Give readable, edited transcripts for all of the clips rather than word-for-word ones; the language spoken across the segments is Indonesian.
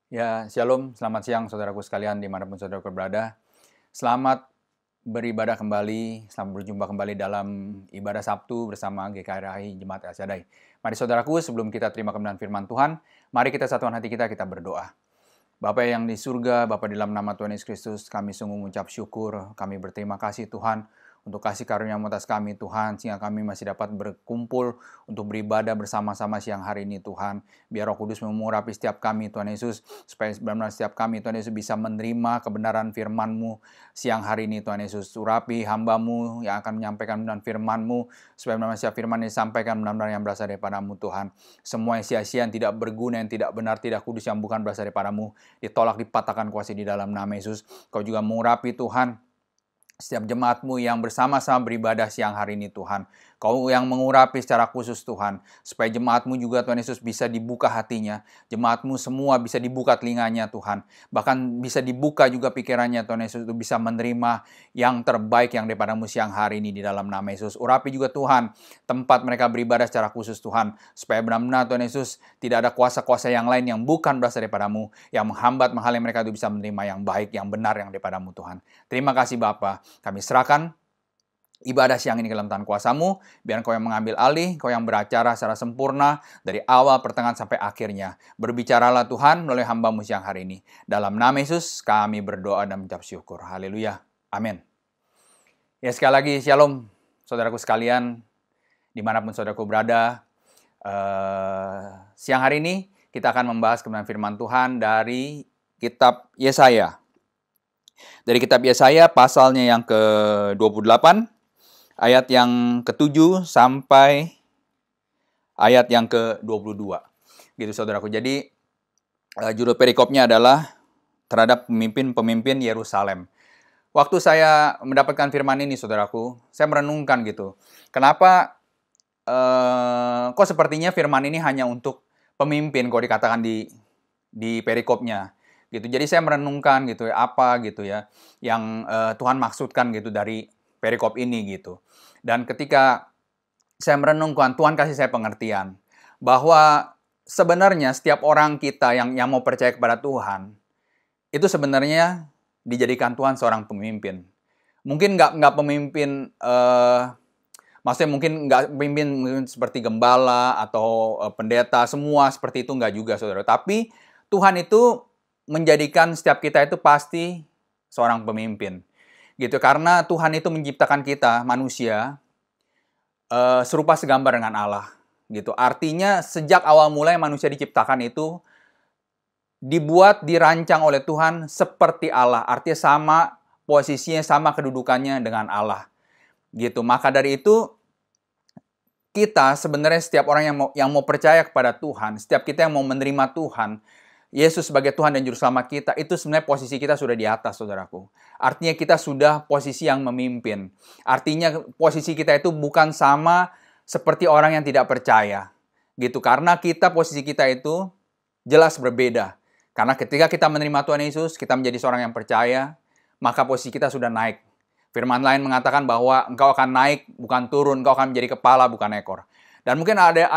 Ya, shalom, selamat siang saudaraku sekalian dimanapun saudaraku berada. Selamat beribadah kembali, selamat berjumpa kembali dalam ibadah Sabtu bersama GKRI Jemaat El Shaddai. Mari saudaraku, sebelum kita terima kebenaran firman Tuhan, mari kita satukan hati kita berdoa. Bapa yang di surga, Bapa di dalam nama Tuhan Yesus Kristus, kami sungguh mengucap syukur, kami berterima kasih Tuhan, untuk kasih karunia-Mu atas kami Tuhan, sehingga kami masih dapat berkumpul untuk beribadah bersama-sama siang hari ini Tuhan. Biar Roh Kudus mengurapi setiap kami Tuhan Yesus, supaya benar-benar setiap kami Tuhan Yesus bisa menerima kebenaran firman-Mu siang hari ini Tuhan Yesus. Urapi hamba-Mu yang akan menyampaikan benar firman-Mu, supaya benar-benar setiap firman yang disampaikan benar-benar yang berasal daripada-Mu Tuhan. Semua yang sia-sia, yang tidak berguna, yang tidak benar, tidak kudus, yang bukan berasal daripada-Mu, ditolak, dipatahkan kuasa di dalam nama Yesus. Kau juga mengurapi Tuhan setiap jemaat-Mu yang bersama-sama beribadah siang hari ini Tuhan. Kau yang mengurapi secara khusus Tuhan. Supaya jemaat-Mu juga Tuhan Yesus bisa dibuka hatinya. Jemaat-Mu semua bisa dibuka telinganya Tuhan. Bahkan bisa dibuka juga pikirannya Tuhan Yesus untuk bisa menerima yang terbaik yang daripada-Mu siang hari ini di dalam nama Yesus. Urapi juga Tuhan tempat mereka beribadah secara khusus Tuhan. Supaya benar-benar Tuhan Yesus tidak ada kuasa-kuasa yang lain yang bukan berasal daripada-Mu. Yang menghambat menghalangi mereka itu bisa menerima yang baik, yang benar yang daripada-Mu Tuhan. Terima kasih Bapa. Kami serahkan ibadah siang ini ke dalam tangan kuasa-Mu, biar Kau yang mengambil alih, Kau yang beracara secara sempurna dari awal, pertengahan, sampai akhirnya. Berbicaralah Tuhan melalui hamba-Mu siang hari ini. Dalam nama Yesus kami berdoa dan mengucap syukur. Haleluya. Amin. Ya, sekali lagi shalom saudaraku sekalian, dimanapun saudaraku berada. Siang hari ini kita akan membahas kebenaran firman Tuhan dari kitab Yesaya. Dari kitab Yesaya pasalnya yang ke-28, ayat yang ke-7 sampai ayat yang ke-22. Gitu saudaraku. Jadi judul perikopnya adalah terhadap pemimpin-pemimpin Yerusalem. Waktu saya mendapatkan firman ini saudaraku, saya merenungkan gitu. Kenapa kok sepertinya firman ini hanya untuk pemimpin kok dikatakan di perikopnya. Gitu. Jadi saya merenungkan gitu ya, apa gitu ya yang Tuhan maksudkan gitu dari perikop ini gitu. Dan ketika saya merenungkan, Tuhan kasih saya pengertian bahwa sebenarnya setiap orang kita yang mau percaya kepada Tuhan itu sebenarnya dijadikan Tuhan seorang pemimpin. Mungkin nggak pemimpin, maksudnya mungkin nggak pemimpin seperti gembala atau pendeta, semua seperti itu nggak juga saudara. Tapi Tuhan itu menjadikan setiap kita itu pasti seorang pemimpin. Gitu, karena Tuhan itu menciptakan kita, manusia, serupa segambar dengan Allah. Gitu. Artinya sejak awal mulai manusia diciptakan itu dibuat, dirancang oleh Tuhan seperti Allah. Artinya sama posisinya, sama kedudukannya dengan Allah. Gitu. Maka dari itu kita sebenarnya setiap orang yang mau percaya kepada Tuhan, setiap kita yang mau menerima Tuhan, Yesus sebagai Tuhan dan Juru Selamat kita, itu sebenarnya posisi kita sudah di atas, saudaraku. Artinya kita sudah posisi yang memimpin. Artinya posisi kita itu bukan sama seperti orang yang tidak percaya. Gitu, karena posisi kita itu jelas berbeda. Karena ketika kita menerima Tuhan Yesus, kita menjadi seorang yang percaya, maka posisi kita sudah naik. Firman lain mengatakan bahwa engkau akan naik, bukan turun, engkau akan menjadi kepala, bukan ekor. Dan mungkin ada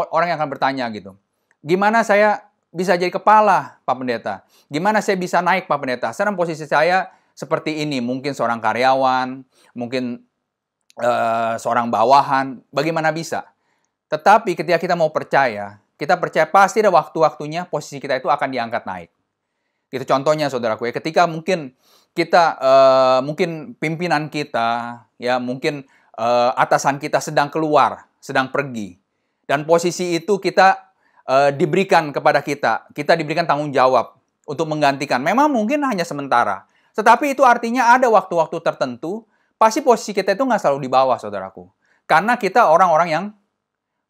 orang yang akan bertanya gitu, gimana saya bisa jadi kepala, Pak Pendeta? Gimana saya bisa naik, Pak Pendeta? Sekarang posisi saya seperti ini. Mungkin seorang karyawan, mungkin seorang bawahan. Bagaimana bisa? Tetapi ketika kita mau percaya, kita percaya pasti ada waktu-waktunya posisi kita itu akan diangkat naik. Gitu contohnya, saudaraku ya. Ketika mungkin kita, mungkin pimpinan kita, ya mungkin atasan kita sedang keluar, sedang pergi. Dan posisi itu kita diberikan kepada kita diberikan tanggung jawab untuk menggantikan. Memang mungkin hanya sementara, tetapi itu artinya ada waktu-waktu tertentu, pasti posisi kita itu nggak selalu di bawah, saudaraku. Karena kita orang-orang yang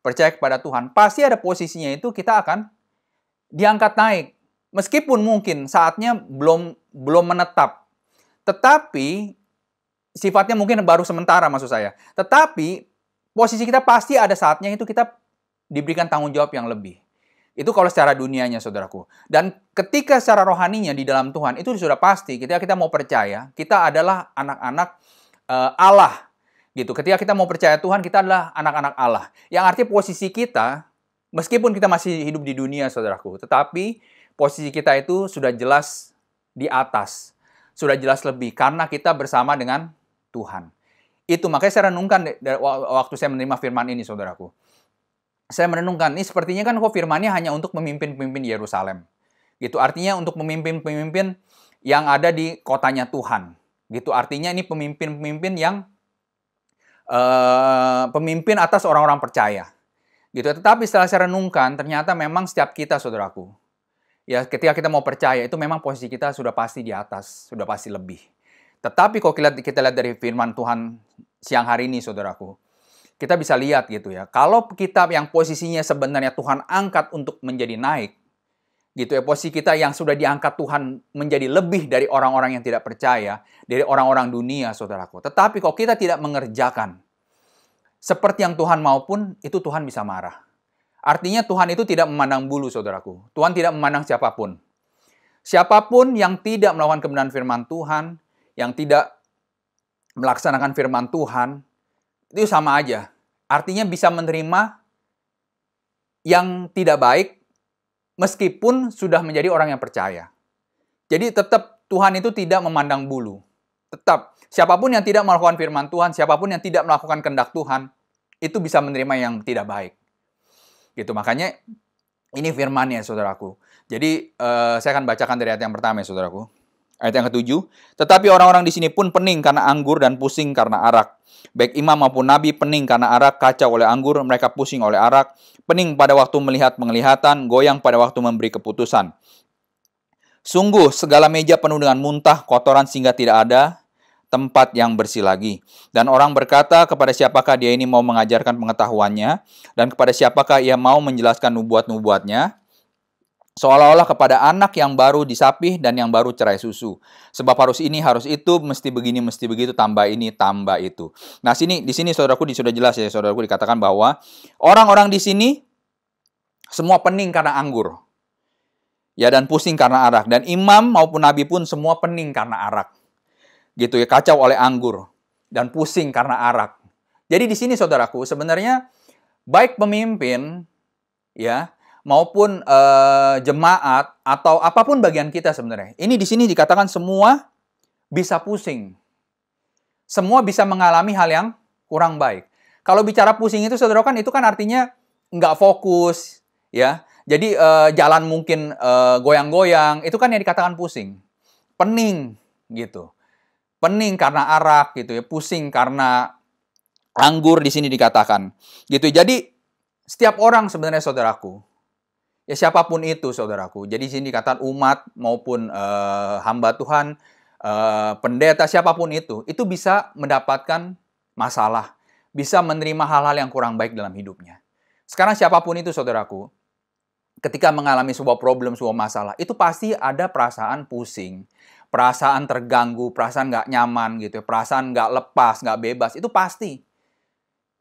percaya kepada Tuhan, pasti ada posisinya itu kita akan diangkat naik. Meskipun mungkin saatnya belum menetap, tetapi sifatnya mungkin baru sementara maksud saya. Tetapi posisi kita pasti ada saatnya itu kita diberikan tanggung jawab yang lebih. Itu kalau secara dunianya, saudaraku. Dan ketika secara rohaninya di dalam Tuhan, itu sudah pasti. Ketika kita mau percaya, kita adalah anak-anak Allah. Gitu. Ketika kita mau percaya Tuhan, kita adalah anak-anak Allah. Yang artinya posisi kita, meskipun kita masih hidup di dunia, saudaraku, tetapi posisi kita itu sudah jelas di atas. Sudah jelas lebih, karena kita bersama dengan Tuhan. Itu makanya saya renungkan waktu saya menerima firman ini, saudaraku. Saya merenungkan, ini sepertinya kan kok firmannya hanya untuk pemimpin-pemimpin di Yerusalem. Gitu, artinya untuk pemimpin-pemimpin yang ada di kotanya Tuhan. Gitu, artinya ini pemimpin-pemimpin yang pemimpin atas orang-orang percaya. Gitu, tetapi setelah saya renungkan, ternyata memang setiap kita, saudaraku, ya, ketika kita mau percaya, itu memang posisi kita sudah pasti di atas, sudah pasti lebih. Tetapi kalau kita lihat dari firman Tuhan siang hari ini, saudaraku, kita bisa lihat gitu ya, kalau kita yang posisinya sebenarnya Tuhan angkat untuk menjadi naik, gitu ya, posisi kita yang sudah diangkat Tuhan menjadi lebih dari orang-orang yang tidak percaya, dari orang-orang dunia, saudaraku. Tetapi kalau kita tidak mengerjakan seperti yang Tuhan mau pun, itu Tuhan bisa marah. Artinya Tuhan itu tidak memandang bulu, saudaraku. Tuhan tidak memandang siapapun. Siapapun yang tidak melakukan kebenaran firman Tuhan, yang tidak melaksanakan firman Tuhan, itu sama aja. Artinya bisa menerima yang tidak baik, meskipun sudah menjadi orang yang percaya. Jadi tetap Tuhan itu tidak memandang bulu. Tetap, siapapun yang tidak melakukan firman Tuhan, siapapun yang tidak melakukan kehendak Tuhan, itu bisa menerima yang tidak baik. Gitu, makanya ini firman-Nya, saudaraku. Jadi saya akan bacakan dari ayat yang pertama, ya, saudaraku. Ayat yang ke-7. Tetapi orang-orang di sini pun pening karena anggur dan pusing karena arak. Baik imam maupun nabi pening karena arak, kacau oleh anggur, mereka pusing oleh arak, pening pada waktu melihat penglihatan, goyang pada waktu memberi keputusan. Sungguh segala meja penuh dengan muntah, kotoran sehingga tidak ada tempat yang bersih lagi. Dan orang berkata, kepada siapakah dia ini mau mengajarkan pengetahuannya? Dan kepada siapakah ia mau menjelaskan nubuat-nubuatnya? Seolah-olah kepada anak yang baru disapih dan yang baru cerai susu. Sebab harus ini, harus itu, mesti begini, mesti begitu, tambah ini, tambah itu. Nah, di sini saudaraku sudah jelas ya, saudaraku, dikatakan bahwa orang-orang di sini semua pening karena anggur. Ya, dan pusing karena arak. Dan imam maupun nabi pun semua pening karena arak. Gitu ya, kacau oleh anggur dan pusing karena arak. Jadi di sini, saudaraku, sebenarnya baik pemimpin ya maupun jemaat atau apapun bagian kita sebenarnya. Ini di sini dikatakan semua bisa pusing. Semua bisa mengalami hal yang kurang baik. Kalau bicara pusing itu, saudara, kan itu kan artinya nggak fokus, ya. Jadi jalan mungkin goyang-goyang, itu kan yang dikatakan pusing. Pening, gitu. Pening karena arak, gitu ya. Pusing karena anggur di sini dikatakan, gitu. Jadi setiap orang sebenarnya, saudaraku, ya siapapun itu, saudaraku. Jadi di sini dikatakan umat maupun hamba Tuhan, pendeta, siapapun itu bisa mendapatkan masalah, bisa menerima hal-hal yang kurang baik dalam hidupnya. Sekarang siapapun itu, saudaraku, ketika mengalami sebuah problem, sebuah masalah, itu pasti ada perasaan pusing, perasaan terganggu, perasaan nggak nyaman, gitu, perasaan nggak lepas, nggak bebas, itu pasti.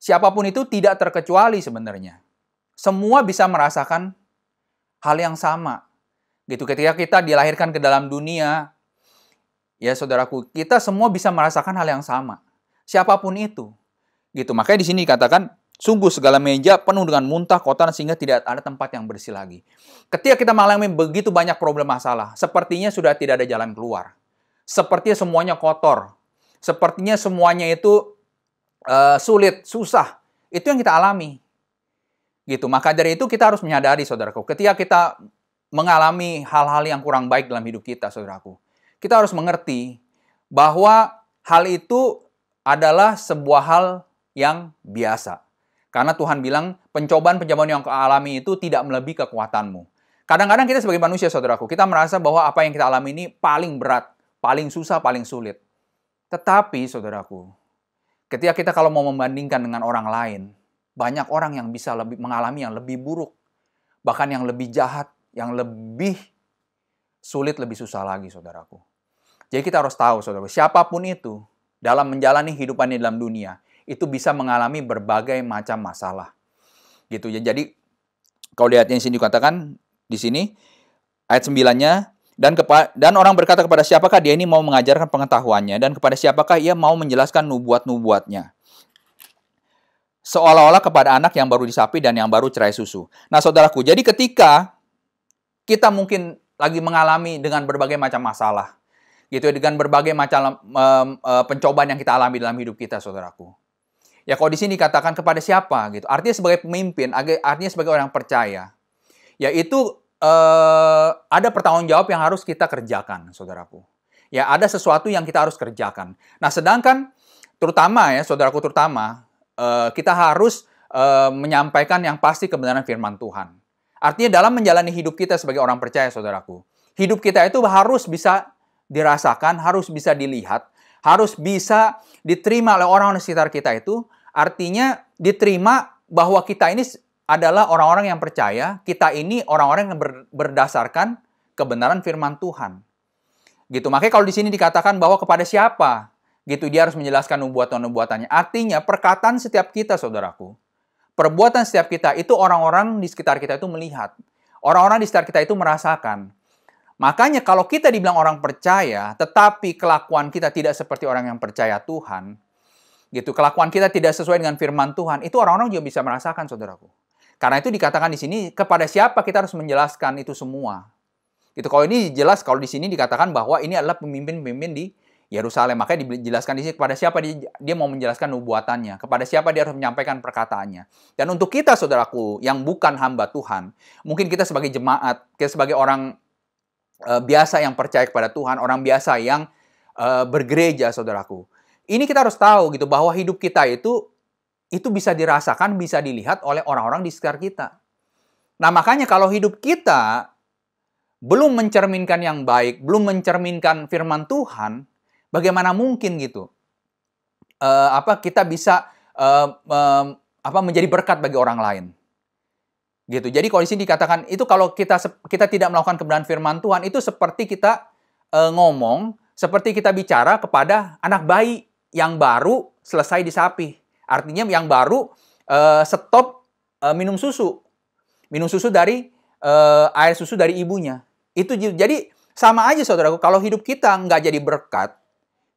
Siapapun itu tidak terkecuali sebenarnya. Semua bisa merasakan hal yang sama. Gitu, ketika kita dilahirkan ke dalam dunia, ya saudaraku, kita semua bisa merasakan hal yang sama. Siapapun itu. Gitu, makanya di sini dikatakan, sungguh segala meja penuh dengan muntah, kotoran sehingga tidak ada tempat yang bersih lagi. Ketika kita mengalami begitu banyak problem masalah, sepertinya sudah tidak ada jalan keluar. Sepertinya semuanya kotor. Sepertinya semuanya itu sulit, susah. Itu yang kita alami. Gitu. Maka dari itu kita harus menyadari, saudaraku, ketika kita mengalami hal-hal yang kurang baik dalam hidup kita, saudaraku, kita harus mengerti bahwa hal itu adalah sebuah hal yang biasa. Karena Tuhan bilang, pencobaan-pencobaan yang kau alami itu tidak melebihi kekuatanmu. Kadang-kadang kita sebagai manusia, saudaraku, kita merasa bahwa apa yang kita alami ini paling berat, paling susah, paling sulit. Tetapi, saudaraku, ketika kita kalau mau membandingkan dengan orang lain, banyak orang yang bisa mengalami yang lebih buruk, bahkan yang lebih jahat, yang lebih sulit, lebih susah lagi, saudaraku. Jadi kita harus tahu, saudaraku, siapapun itu, dalam menjalani hidupannya dalam dunia, itu bisa mengalami berbagai macam masalah. Gitu ya. Jadi kalau lihat yang sini dikatakan di sini ayat 9-nya, dan orang berkata, kepada siapakah dia ini mau mengajarkan pengetahuannya, dan kepada siapakah ia mau menjelaskan nubuat-nubuatnya. Seolah-olah kepada anak yang baru disapi dan yang baru cerai susu. Nah, saudaraku, jadi ketika kita mungkin lagi mengalami dengan berbagai macam masalah. Gitu ya, dengan berbagai macam pencobaan yang kita alami dalam hidup kita, saudaraku. Ya, kalau di sini dikatakan kepada siapa gitu. Artinya sebagai pemimpin, artinya sebagai orang percaya. Yaitu ada pertanggungjawab yang harus kita kerjakan, saudaraku. Ya, ada sesuatu yang kita harus kerjakan. Nah, sedangkan terutama ya, saudaraku, terutama kita harus menyampaikan yang pasti kebenaran firman Tuhan. Artinya dalam menjalani hidup kita sebagai orang percaya, saudaraku, hidup kita itu harus bisa dirasakan, harus bisa dilihat, harus bisa diterima oleh orang-orang di sekitar kita itu. Artinya diterima bahwa kita ini adalah orang-orang yang percaya, kita ini orang-orang yang berdasarkan kebenaran firman Tuhan. Gitu. Makanya kalau di sini dikatakan bahwa kepada siapa, gitu, dia harus menjelaskan nubuatan-nubuatannya. Artinya perkataan setiap kita, saudaraku, perbuatan setiap kita itu orang-orang di sekitar kita itu melihat. Orang-orang di sekitar kita itu merasakan. Makanya kalau kita dibilang orang percaya, tetapi kelakuan kita tidak seperti orang yang percaya Tuhan, gitu, kelakuan kita tidak sesuai dengan firman Tuhan, itu orang-orang juga bisa merasakan, saudaraku. Karena itu dikatakan di sini, kepada siapa kita harus menjelaskan itu semua. Gitu. Kalau ini jelas, kalau di sini dikatakan bahwa ini adalah pemimpin-pemimpin di Yerusalem. Makanya dijelaskan di sini kepada siapa dia mau menjelaskan nubuatannya. Kepada siapa dia harus menyampaikan perkataannya. Dan untuk kita, saudaraku, yang bukan hamba Tuhan, mungkin kita sebagai jemaat, kita sebagai orang biasa yang percaya kepada Tuhan, orang biasa yang bergereja, saudaraku. Ini kita harus tahu gitu bahwa hidup kita itu bisa dirasakan, bisa dilihat oleh orang-orang di sekitar kita. Nah, makanya kalau hidup kita belum mencerminkan yang baik, belum mencerminkan firman Tuhan, bagaimana mungkin gitu kita bisa menjadi berkat bagi orang lain. Gitu. Jadi kalau di sini dikatakan itu kalau kita tidak melakukan kebenaran firman Tuhan, itu seperti kita ngomong, seperti kita bicara kepada anak bayi yang baru selesai disapi. Artinya yang baru stop minum susu. Minum susu dari air susu dari ibunya. Itu jadi sama aja, saudaraku, kalau hidup kita nggak jadi berkat,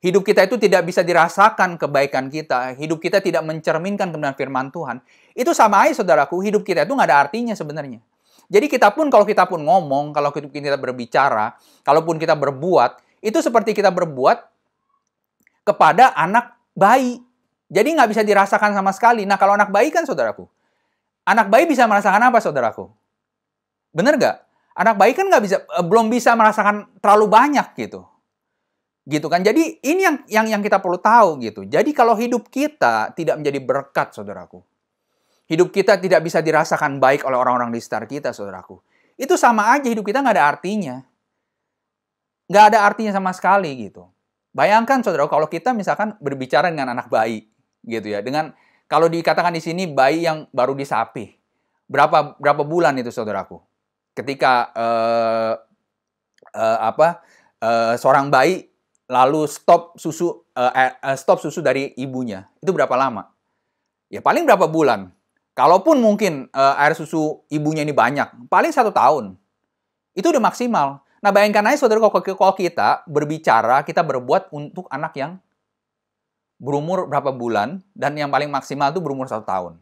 hidup kita itu tidak bisa dirasakan kebaikan kita, hidup kita tidak mencerminkan kebenaran firman Tuhan, itu sama aja, saudaraku, hidup kita itu nggak ada artinya sebenarnya. Jadi kalau kita pun ngomong, kalau kita berbicara, kalaupun kita berbuat, itu seperti kita berbuat kepada anak bayi. Jadi nggak bisa dirasakan sama sekali. Nah, kalau anak bayi kan, saudaraku, anak bayi bisa merasakan apa, saudaraku? Bener nggak? Anak bayi kan belum bisa merasakan terlalu banyak gitu. Gitu kan. Jadi ini yang kita perlu tahu gitu. Jadi kalau hidup kita tidak menjadi berkat, saudaraku, hidup kita tidak bisa dirasakan baik oleh orang-orang di sekitar kita, saudaraku, itu sama aja hidup kita nggak ada artinya. Nggak ada artinya sama sekali gitu. Bayangkan, saudaraku, kalau kita misalkan berbicara dengan anak bayi gitu ya, dengan kalau dikatakan di sini bayi yang baru disapi, berapa bulan itu, saudaraku? Ketika seorang bayi lalu stop susu dari ibunya, itu berapa lama? Ya paling berapa bulan. Kalaupun mungkin air susu ibunya ini banyak, paling 1 tahun. Itu udah maksimal. Nah, bayangkan aja, saudara, kalau kita berbicara, kita berbuat untuk anak yang berumur berapa bulan, dan yang paling maksimal itu berumur 1 tahun.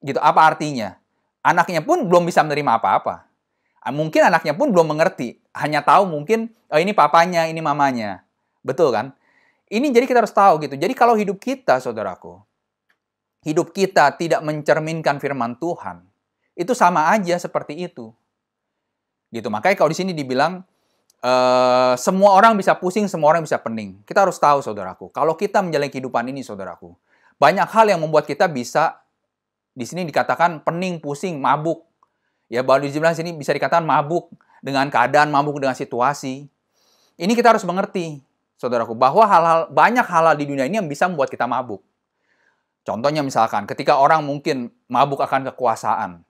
Gitu, apa artinya? Anaknya pun belum bisa menerima apa-apa. Mungkin anaknya pun belum mengerti. Hanya tahu mungkin, ini papanya, ini mamanya. Betul kan? Ini jadi kita harus tahu gitu. Jadi kalau hidup kita, saudaraku, hidup kita tidak mencerminkan firman Tuhan, itu sama aja seperti itu. Gitu. Makanya kalau di sini dibilang, semua orang bisa pusing, semua orang bisa pening. Kita harus tahu, saudaraku, kalau kita menjalani kehidupan ini, saudaraku, banyak hal yang membuat kita bisa, di sini dikatakan pening, pusing, mabuk. Ya, baru di sini bisa dikatakan mabuk dengan keadaan, mabuk dengan situasi. Ini kita harus mengerti, saudaraku, bahwa banyak hal di dunia ini yang bisa membuat kita mabuk. Contohnya misalkan, ketika orang mungkin mabuk akan kekuasaan,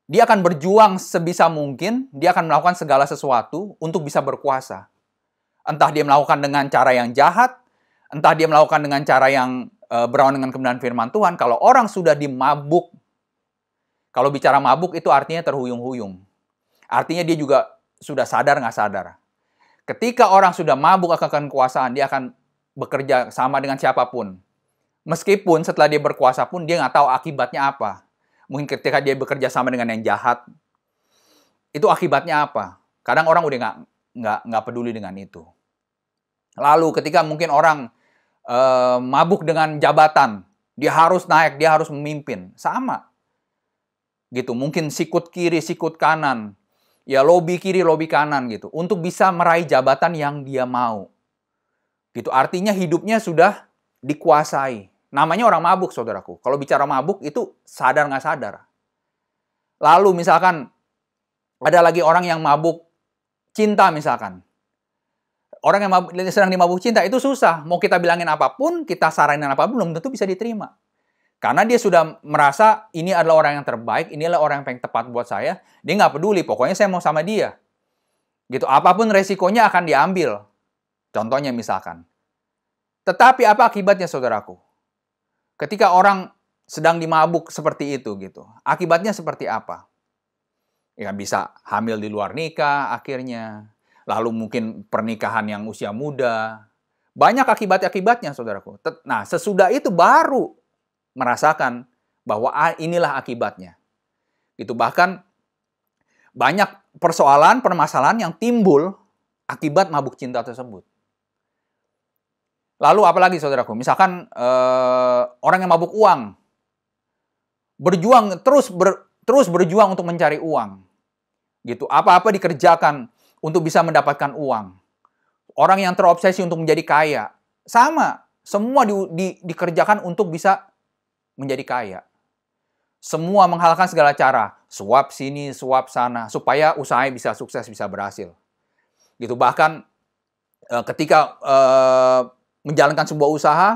dia akan berjuang sebisa mungkin, dia akan melakukan segala sesuatu untuk bisa berkuasa. Entah dia melakukan dengan cara yang jahat, entah dia melakukan dengan cara yang berlawan dengan kebenaran firman Tuhan. Kalau orang sudah dimabuk, kalau bicara mabuk itu artinya terhuyung-huyung. Artinya dia juga sudah sadar nggak sadar. Ketika orang sudah mabuk akan kekuasaan, dia akan bekerja sama dengan siapapun. Meskipun setelah dia berkuasa pun dia nggak tahu akibatnya apa. Mungkin ketika dia bekerja sama dengan yang jahat, itu akibatnya apa? Kadang orang udah nggak peduli dengan itu. Lalu ketika mungkin orang mabuk dengan jabatan, dia harus naik, dia harus memimpin, sama gitu. Mungkin sikut kiri, sikut kanan, ya lobby kiri, lobby kanan gitu, untuk bisa meraih jabatan yang dia mau. Gitu, artinya hidupnya sudah dikuasai. Namanya orang mabuk, saudaraku. Kalau bicara mabuk itu sadar nggak sadar. Lalu misalkan ada lagi orang yang mabuk cinta misalkan. Orang yang sedang dimabuk cinta itu susah. Mau kita bilangin apapun, kita saranin apapun, belum tentu bisa diterima. Karena dia sudah merasa ini adalah orang yang terbaik, ini adalah orang yang paling tepat buat saya. Dia nggak peduli, pokoknya saya mau sama dia. Gitu, apapun resikonya akan diambil. Contohnya misalkan. Tetapi apa akibatnya, saudaraku? Ketika orang sedang dimabuk seperti itu, gitu, akibatnya seperti apa? Ya bisa hamil di luar nikah akhirnya. Lalu mungkin pernikahan yang usia muda. Banyak akibat-akibatnya, saudaraku. Nah, sesudah itu baru merasakan bahwa inilah akibatnya. Itu bahkan banyak persoalan, permasalahan yang timbul akibat mabuk cinta tersebut. Lalu apalagi, saudaraku? Misalkan orang yang mabuk uang. Berjuang, terus berjuang untuk mencari uang. Gitu. Apa-apa dikerjakan untuk bisa mendapatkan uang. Orang yang terobsesi untuk menjadi kaya. Sama. Semua dikerjakan untuk bisa menjadi kaya. Semua menghalalkan segala cara. Suap sini, suap sana. Supaya usahanya bisa sukses, bisa berhasil. Gitu. Bahkan ketika menjalankan sebuah usaha,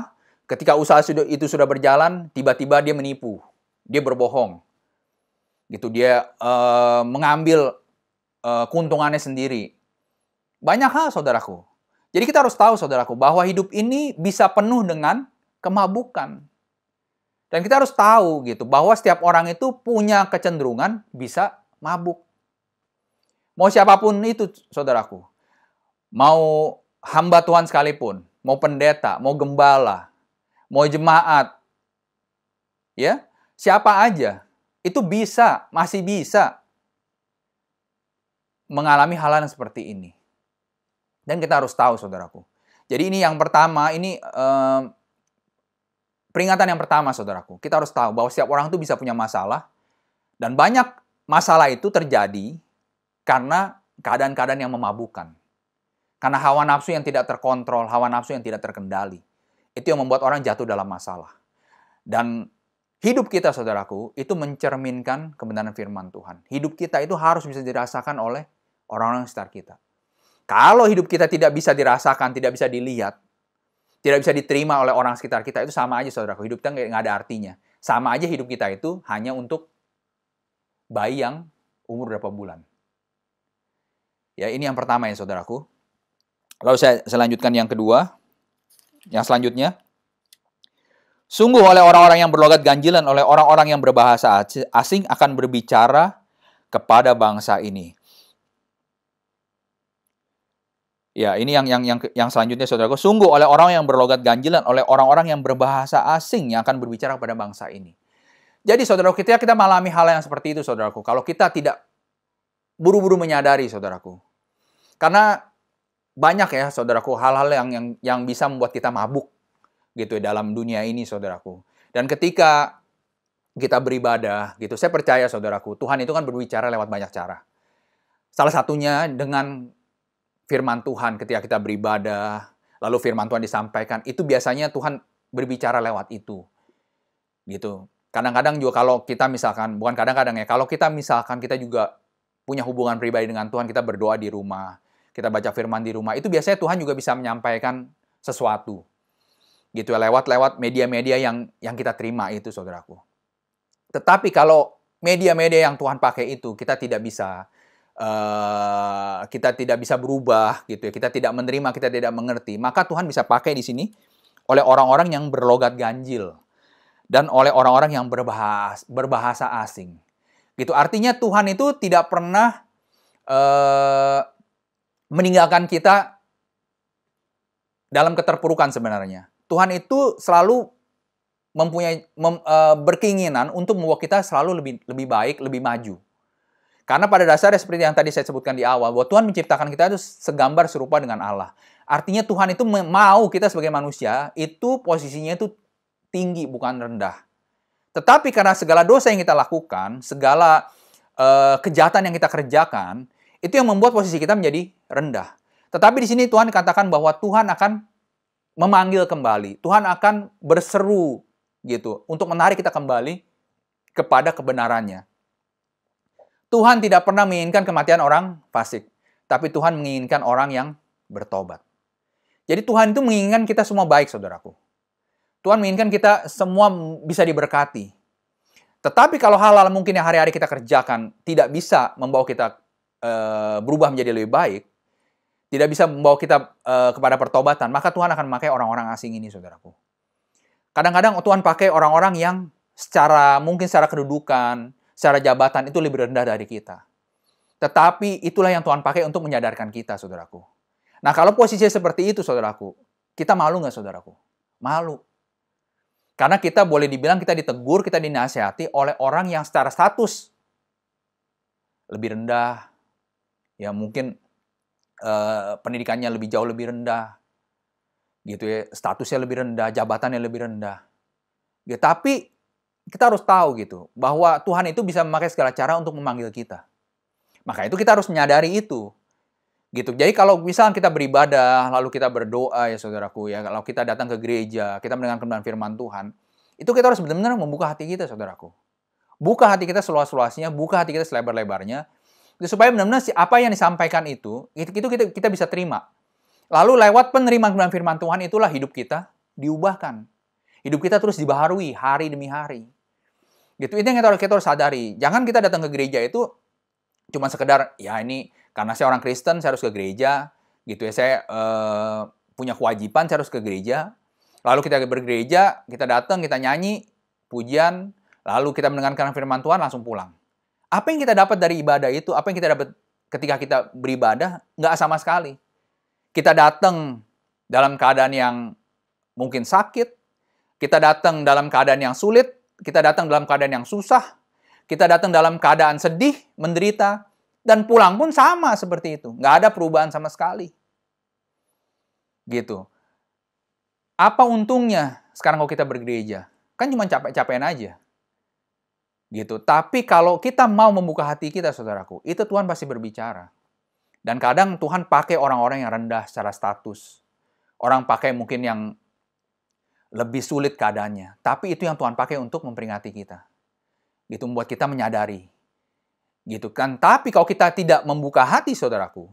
ketika usaha itu sudah berjalan, tiba-tiba dia menipu. Dia berbohong. Gitu. Dia mengambil keuntungannya sendiri. Banyak hal, saudaraku. Jadi kita harus tahu, saudaraku, bahwa hidup ini bisa penuh dengan kemabukan. Dan kita harus tahu gitu bahwa setiap orang itu punya kecenderungan bisa mabuk. Mau siapapun itu, saudaraku. Mau hamba Tuhan sekalipun, mau pendeta, mau gembala, mau jemaat, ya, siapa aja itu masih bisa mengalami hal yang seperti ini. Dan kita harus tahu, saudaraku. Jadi ini yang pertama, ini peringatan yang pertama, saudaraku. Kita harus tahu bahwa setiap orang itu bisa punya masalah. Dan banyak masalah itu terjadi karena keadaan-keadaan yang memabukkan. Karena hawa nafsu yang tidak terkontrol, hawa nafsu yang tidak terkendali. Itu yang membuat orang jatuh dalam masalah. Dan hidup kita, saudaraku, itu mencerminkan kebenaran firman Tuhan. Hidup kita itu harus bisa dirasakan oleh orang-orang sekitar kita. Kalau hidup kita tidak bisa dirasakan, tidak bisa dilihat, tidak bisa diterima oleh orang sekitar kita, itu sama aja, saudaraku. Hidup kita nggak ada artinya. Sama aja hidup kita itu hanya untuk bayi yang umur berapa bulan. Ya, ini yang pertama ya, saudaraku. Lalu saya lanjutkan yang kedua. Yang selanjutnya. Sungguh oleh orang-orang yang berlogat ganjilan, oleh orang-orang yang berbahasa asing akan berbicara kepada bangsa ini. Ya, ini yang selanjutnya, saudaraku. Sungguh oleh orang yang berlogat ganjilan, oleh orang-orang yang berbahasa asing yang akan berbicara kepada bangsa ini. Jadi, saudaraku, kita mengalami hal yang seperti itu, saudaraku. Kalau kita tidak buru-buru menyadari, saudaraku. Karena banyak ya, saudaraku, hal-hal yang bisa membuat kita mabuk gitu ya, dalam dunia ini, saudaraku. Dan ketika kita beribadah, gitu, saya percaya, saudaraku, Tuhan itu kan berbicara lewat banyak cara. Salah satunya dengan firman Tuhan. Ketika kita beribadah, lalu firman Tuhan disampaikan, itu biasanya Tuhan berbicara lewat itu. Gitu. Kadang-kadang juga kalau kita misalkan, bukan kadang-kadang ya, kalau kita misalkan kita juga punya hubungan pribadi dengan Tuhan, kita berdoa di rumah, kita baca firman di rumah, itu biasanya Tuhan juga bisa menyampaikan sesuatu. Gitu ya, lewat media-media yang kita terima itu, saudaraku. Tetapi kalau media-media yang Tuhan pakai itu, kita tidak bisa berubah, gitu ya. Kita tidak menerima, kita tidak mengerti. Maka Tuhan bisa pakai di sini oleh orang-orang yang berlogat ganjil dan oleh orang-orang yang berbahasa asing. Gitu. Artinya Tuhan itu tidak pernah meninggalkan kita dalam keterpurukan sebenarnya. Tuhan itu selalu berkeinginan untuk membawa kita selalu lebih baik, lebih maju. Karena pada dasarnya seperti yang tadi saya sebutkan di awal, bahwa Tuhan menciptakan kita itu segambar serupa dengan Allah. Artinya Tuhan itu mau kita sebagai manusia, itu posisinya itu tinggi, bukan rendah. Tetapi karena segala dosa yang kita lakukan, segala kejahatan yang kita kerjakan, itu yang membuat posisi kita menjadi rendah. Tetapi di sini Tuhan katakan bahwa Tuhan akan memanggil kembali. Tuhan akan berseru gitu untuk menarik kita kembali kepada kebenarannya. Tuhan tidak pernah menginginkan kematian orang fasik, tapi Tuhan menginginkan orang yang bertobat. Jadi Tuhan itu menginginkan kita semua baik, saudaraku. Tuhan menginginkan kita semua bisa diberkati. Tetapi kalau hal-hal mungkin yang hari-hari kita kerjakan tidak bisa membawa kita berubah menjadi lebih baik, tidak bisa membawa kita kepada pertobatan, maka Tuhan akan memakai orang-orang asing ini, saudaraku. Kadang-kadang Tuhan pakai orang-orang yang mungkin secara kedudukan, secara jabatan itu lebih rendah dari kita. Tetapi itulah yang Tuhan pakai untuk menyadarkan kita, saudaraku. Nah, kalau posisinya seperti itu, saudaraku, kita malu nggak, saudaraku? Malu. Karena kita boleh dibilang kita ditegur, kita dinasihati oleh orang yang secara status lebih rendah. Ya, mungkin pendidikannya jauh lebih rendah. Gitu ya, statusnya lebih rendah, jabatannya lebih rendah. Ya, tapi kita harus tahu gitu, bahwa Tuhan itu bisa memakai segala cara untuk memanggil kita. Maka itu kita harus menyadari itu. Gitu. Jadi kalau misalnya kita beribadah, lalu kita berdoa ya saudaraku, ya kalau kita datang ke gereja, kita mendengar kebenaran firman Tuhan, itu kita harus benar-benar membuka hati kita, saudaraku. Buka hati kita seluas-luasnya, buka hati kita selebar-lebarnya, supaya benar-benar apa yang disampaikan itu kita bisa terima. Lalu lewat penerimaan kebenaran firman Tuhan itulah hidup kita diubahkan. Hidup kita terus dibaharui hari demi hari. Gitu, itu yang kita harus sadari. Jangan kita datang ke gereja itu cuma sekedar, ya ini karena saya orang Kristen, saya harus ke gereja. Gitu ya, saya punya kewajiban, saya harus ke gereja. Lalu kita bergereja, kita datang, kita nyanyi, pujian, lalu kita mendengarkan firman Tuhan, langsung pulang. Apa yang kita dapat dari ibadah itu, apa yang kita dapat ketika kita beribadah, nggak sama sekali. Kita datang dalam keadaan yang mungkin sakit, kita datang dalam keadaan yang sulit, kita datang dalam keadaan yang susah, kita datang dalam keadaan sedih, menderita, dan pulang pun sama seperti itu. Nggak ada perubahan sama sekali. Gitu. Apa untungnya sekarang kalau kita bergereja? Kan cuma capek-capekan aja. Gitu. Tapi kalau kita mau membuka hati kita, saudaraku, itu Tuhan pasti berbicara. Dan kadang Tuhan pakai orang-orang yang rendah secara status. Orang pakai mungkin yang lebih sulit keadaannya. Tapi itu yang Tuhan pakai untuk memperingati kita. Gitu, membuat kita menyadari. Gitu kan. Tapi kalau kita tidak membuka hati, saudaraku,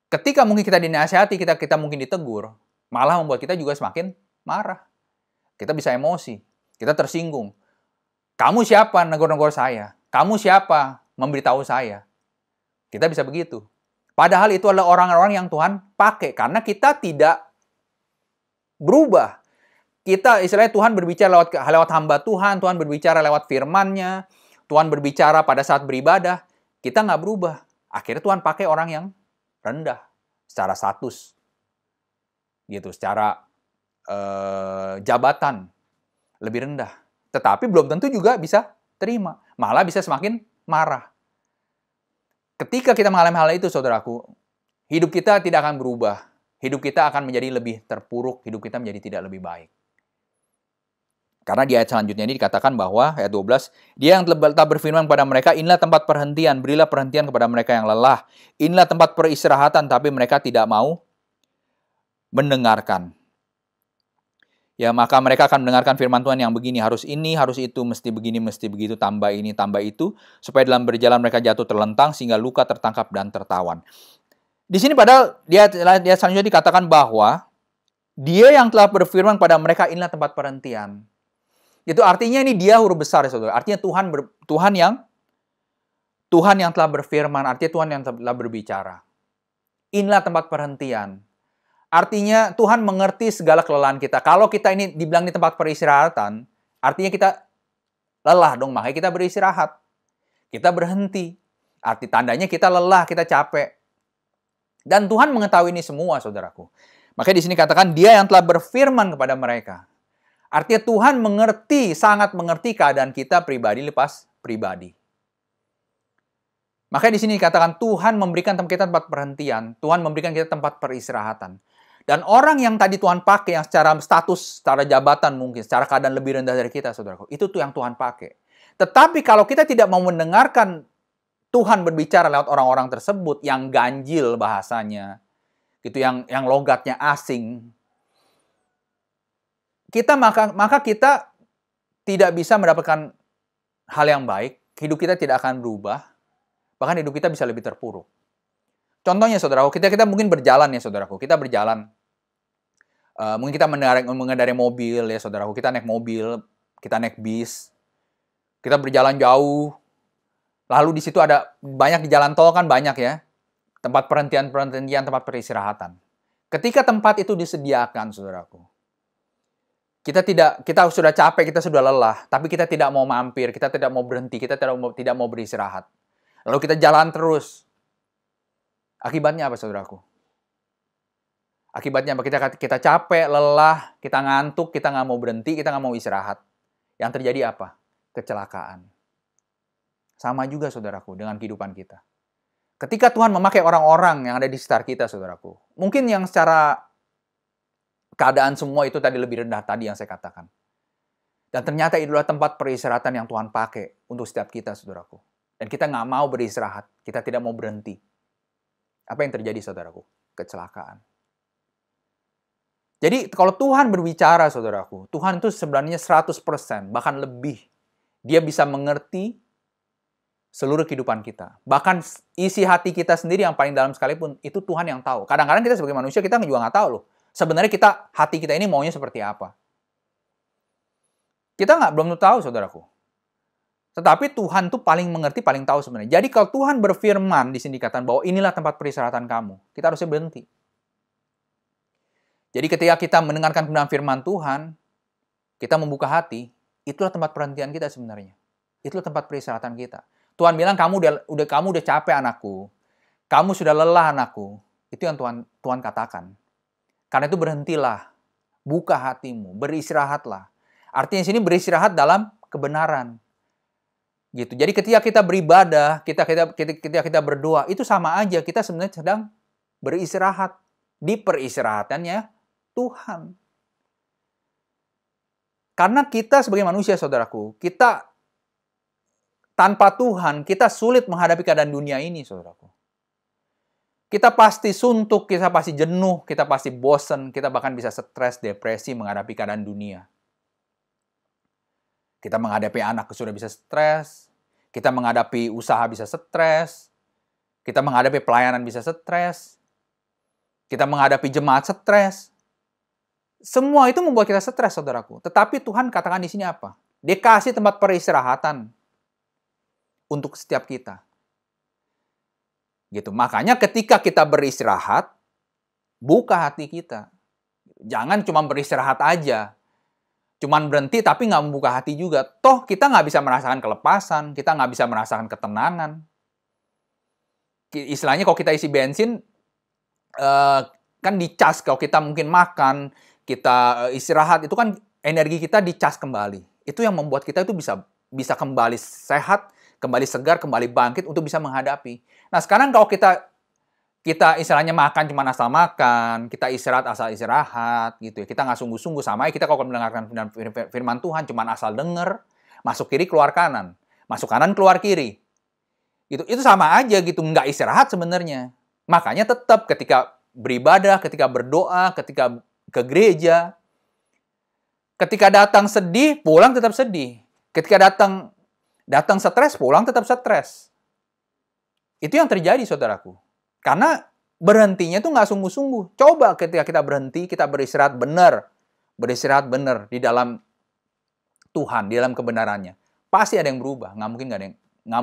ketika mungkin kita dinasihati, kita mungkin ditegur, malah membuat kita juga semakin marah. Kita bisa emosi. Kita tersinggung. Kamu siapa negur-negur saya? Kamu siapa memberitahu saya? Kita bisa begitu. Padahal itu adalah orang-orang yang Tuhan pakai. Karena kita tidak berubah. Kita, istilahnya Tuhan berbicara lewat hamba Tuhan, Tuhan berbicara lewat firman-Nya, Tuhan berbicara pada saat beribadah, kita nggak berubah. Akhirnya Tuhan pakai orang yang rendah, secara status, gitu, secara jabatan, lebih rendah. Tetapi belum tentu juga bisa terima, malah bisa semakin marah. Ketika kita mengalami hal itu, saudaraku, hidup kita tidak akan berubah. Hidup kita akan menjadi lebih terpuruk, hidup kita menjadi tidak lebih baik. Karena di ayat selanjutnya ini dikatakan bahwa, ayat 12, dia yang telah berfirman kepada mereka, inilah tempat perhentian, berilah perhentian kepada mereka yang lelah. Inilah tempat peristirahatan, tapi mereka tidak mau mendengarkan. Ya, maka mereka akan mendengarkan firman Tuhan yang begini, harus ini, harus itu, mesti begini, mesti begitu, tambah ini, tambah itu, supaya dalam berjalan mereka jatuh terlentang, sehingga luka, tertangkap, dan tertawan. Di sini padahal dia selanjutnya dikatakan bahwa dia yang telah berfirman pada mereka, inilah tempat perhentian. Itu artinya ini dia huruf besar, ya saudara. Artinya Tuhan yang telah berfirman, artinya Tuhan yang telah berbicara. Inilah tempat perhentian. Artinya Tuhan mengerti segala kelelahan kita. Kalau kita ini dibilang di tempat peristirahatan, artinya kita lelah dong, makanya kita beristirahat. Kita berhenti. Arti tandanya kita lelah, kita capek. Dan Tuhan mengetahui ini semua, saudaraku. Makanya di sini katakan dia yang telah berfirman kepada mereka. Artinya Tuhan mengerti, sangat mengerti keadaan kita pribadi lepas pribadi. Makanya di sini dikatakan Tuhan memberikan kita tempat perhentian, Tuhan memberikan kita tempat peristirahatan. Dan orang yang tadi Tuhan pakai, yang secara status, secara jabatan mungkin, secara keadaan lebih rendah dari kita, saudaraku, itu tuh yang Tuhan pakai. Tetapi kalau kita tidak mau mendengarkan Tuhan berbicara lewat orang-orang tersebut yang ganjil bahasanya, gitu, yang logatnya asing, maka kita tidak bisa mendapatkan hal yang baik, hidup kita tidak akan berubah, bahkan hidup kita bisa lebih terpuruk. Contohnya, saudaraku, kita mungkin berjalan ya, saudaraku. Kita berjalan. Mungkin kita mengendarai mobil ya, saudaraku. Kita naik mobil, kita naik bis. Kita berjalan jauh. Lalu di situ ada banyak di jalan tol kan banyak ya. Tempat perhentian, tempat peristirahatan. Ketika tempat itu disediakan, saudaraku. Kita sudah capek, kita sudah lelah, tapi kita tidak mau mampir, kita tidak mau berhenti, kita tidak mau beristirahat. Lalu kita jalan terus. Akibatnya apa, saudaraku? Akibatnya apa? Kita capek, lelah, kita ngantuk, kita nggak mau berhenti, kita nggak mau istirahat. Yang terjadi apa? Kecelakaan. Sama juga, saudaraku, dengan kehidupan kita. Ketika Tuhan memakai orang-orang yang ada di sekitar kita, saudaraku, mungkin yang secara keadaan semua itu tadi lebih rendah tadi yang saya katakan. Dan ternyata itulah tempat peristirahatan yang Tuhan pakai untuk setiap kita, saudaraku. Dan kita nggak mau beristirahat, kita tidak mau berhenti. Apa yang terjadi, saudaraku? Kecelakaan. Jadi, kalau Tuhan berbicara, saudaraku, Tuhan itu sebenarnya 100%, bahkan lebih. Dia bisa mengerti seluruh kehidupan kita. Bahkan isi hati kita sendiri yang paling dalam sekalipun, itu Tuhan yang tahu. Kadang-kadang kita sebagai manusia, kita juga nggak tahu loh. Sebenarnya hati kita ini maunya seperti apa. Kita belum tahu, saudaraku. Tetapi Tuhan tuh paling mengerti, paling tahu sebenarnya. Jadi kalau Tuhan berfirman di sini dikatakan bahwa inilah tempat peristirahatan kamu, kita harusnya berhenti. Jadi ketika kita mendengarkan kebenaran firman Tuhan, kita membuka hati, itulah tempat perhentian kita sebenarnya. Itulah tempat peristirahatan kita. Tuhan bilang, kamu udah capek anakku. Kamu sudah lelah anakku. Itu yang Tuhan katakan. Karena itu berhentilah. Buka hatimu, beristirahatlah. Artinya di sini beristirahat dalam kebenaran. Gitu. Jadi ketika kita beribadah, ketika kita berdoa, itu sama aja kita sebenarnya sedang beristirahat di peristirahatannya Tuhan. Karena kita sebagai manusia, saudaraku, kita tanpa Tuhan, kita sulit menghadapi keadaan dunia ini, saudaraku. Kita pasti suntuk, kita pasti jenuh, kita pasti bosan, kita bahkan bisa stres, depresi menghadapi keadaan dunia. Kita menghadapi anak sudah bisa stres, kita menghadapi usaha bisa stres, kita menghadapi pelayanan bisa stres, kita menghadapi jemaat stres. Semua itu membuat kita stres, saudaraku. Tetapi Tuhan katakan di sini apa? Dia kasih tempat peristirahatan untuk setiap kita. Gitu. Makanya ketika kita beristirahat, buka hati kita. Jangan cuma beristirahat aja. Cuman berhenti tapi nggak membuka hati juga. Toh kita nggak bisa merasakan kelepasan, kita nggak bisa merasakan ketenangan. Istilahnya kalau kita isi bensin, kan dicas. Kalau kita mungkin makan, kita istirahat, itu kan energi kita dicas kembali. Itu yang membuat kita itu bisa kembali sehat, kembali segar, kembali bangkit untuk bisa menghadapi. Nah sekarang kalau kita istilahnya makan cuma asal makan, kita istirahat asal istirahat, gitu ya. Kita nggak sungguh-sungguh, sama kita kalau mendengarkan firman Tuhan cuma asal denger, masuk kiri keluar kanan, masuk kanan keluar kiri, gitu. Itu sama aja gitu, nggak istirahat sebenarnya. Makanya tetap ketika beribadah, ketika berdoa, ketika ke gereja, ketika datang sedih, pulang tetap sedih. Ketika datang stres, pulang tetap stres. Itu yang terjadi, saudaraku. Karena berhentinya itu nggak sungguh-sungguh. Coba ketika kita berhenti, kita beristirahat benar. Beristirahat benar di dalam Tuhan, di dalam kebenarannya. Pasti ada yang berubah. Nggak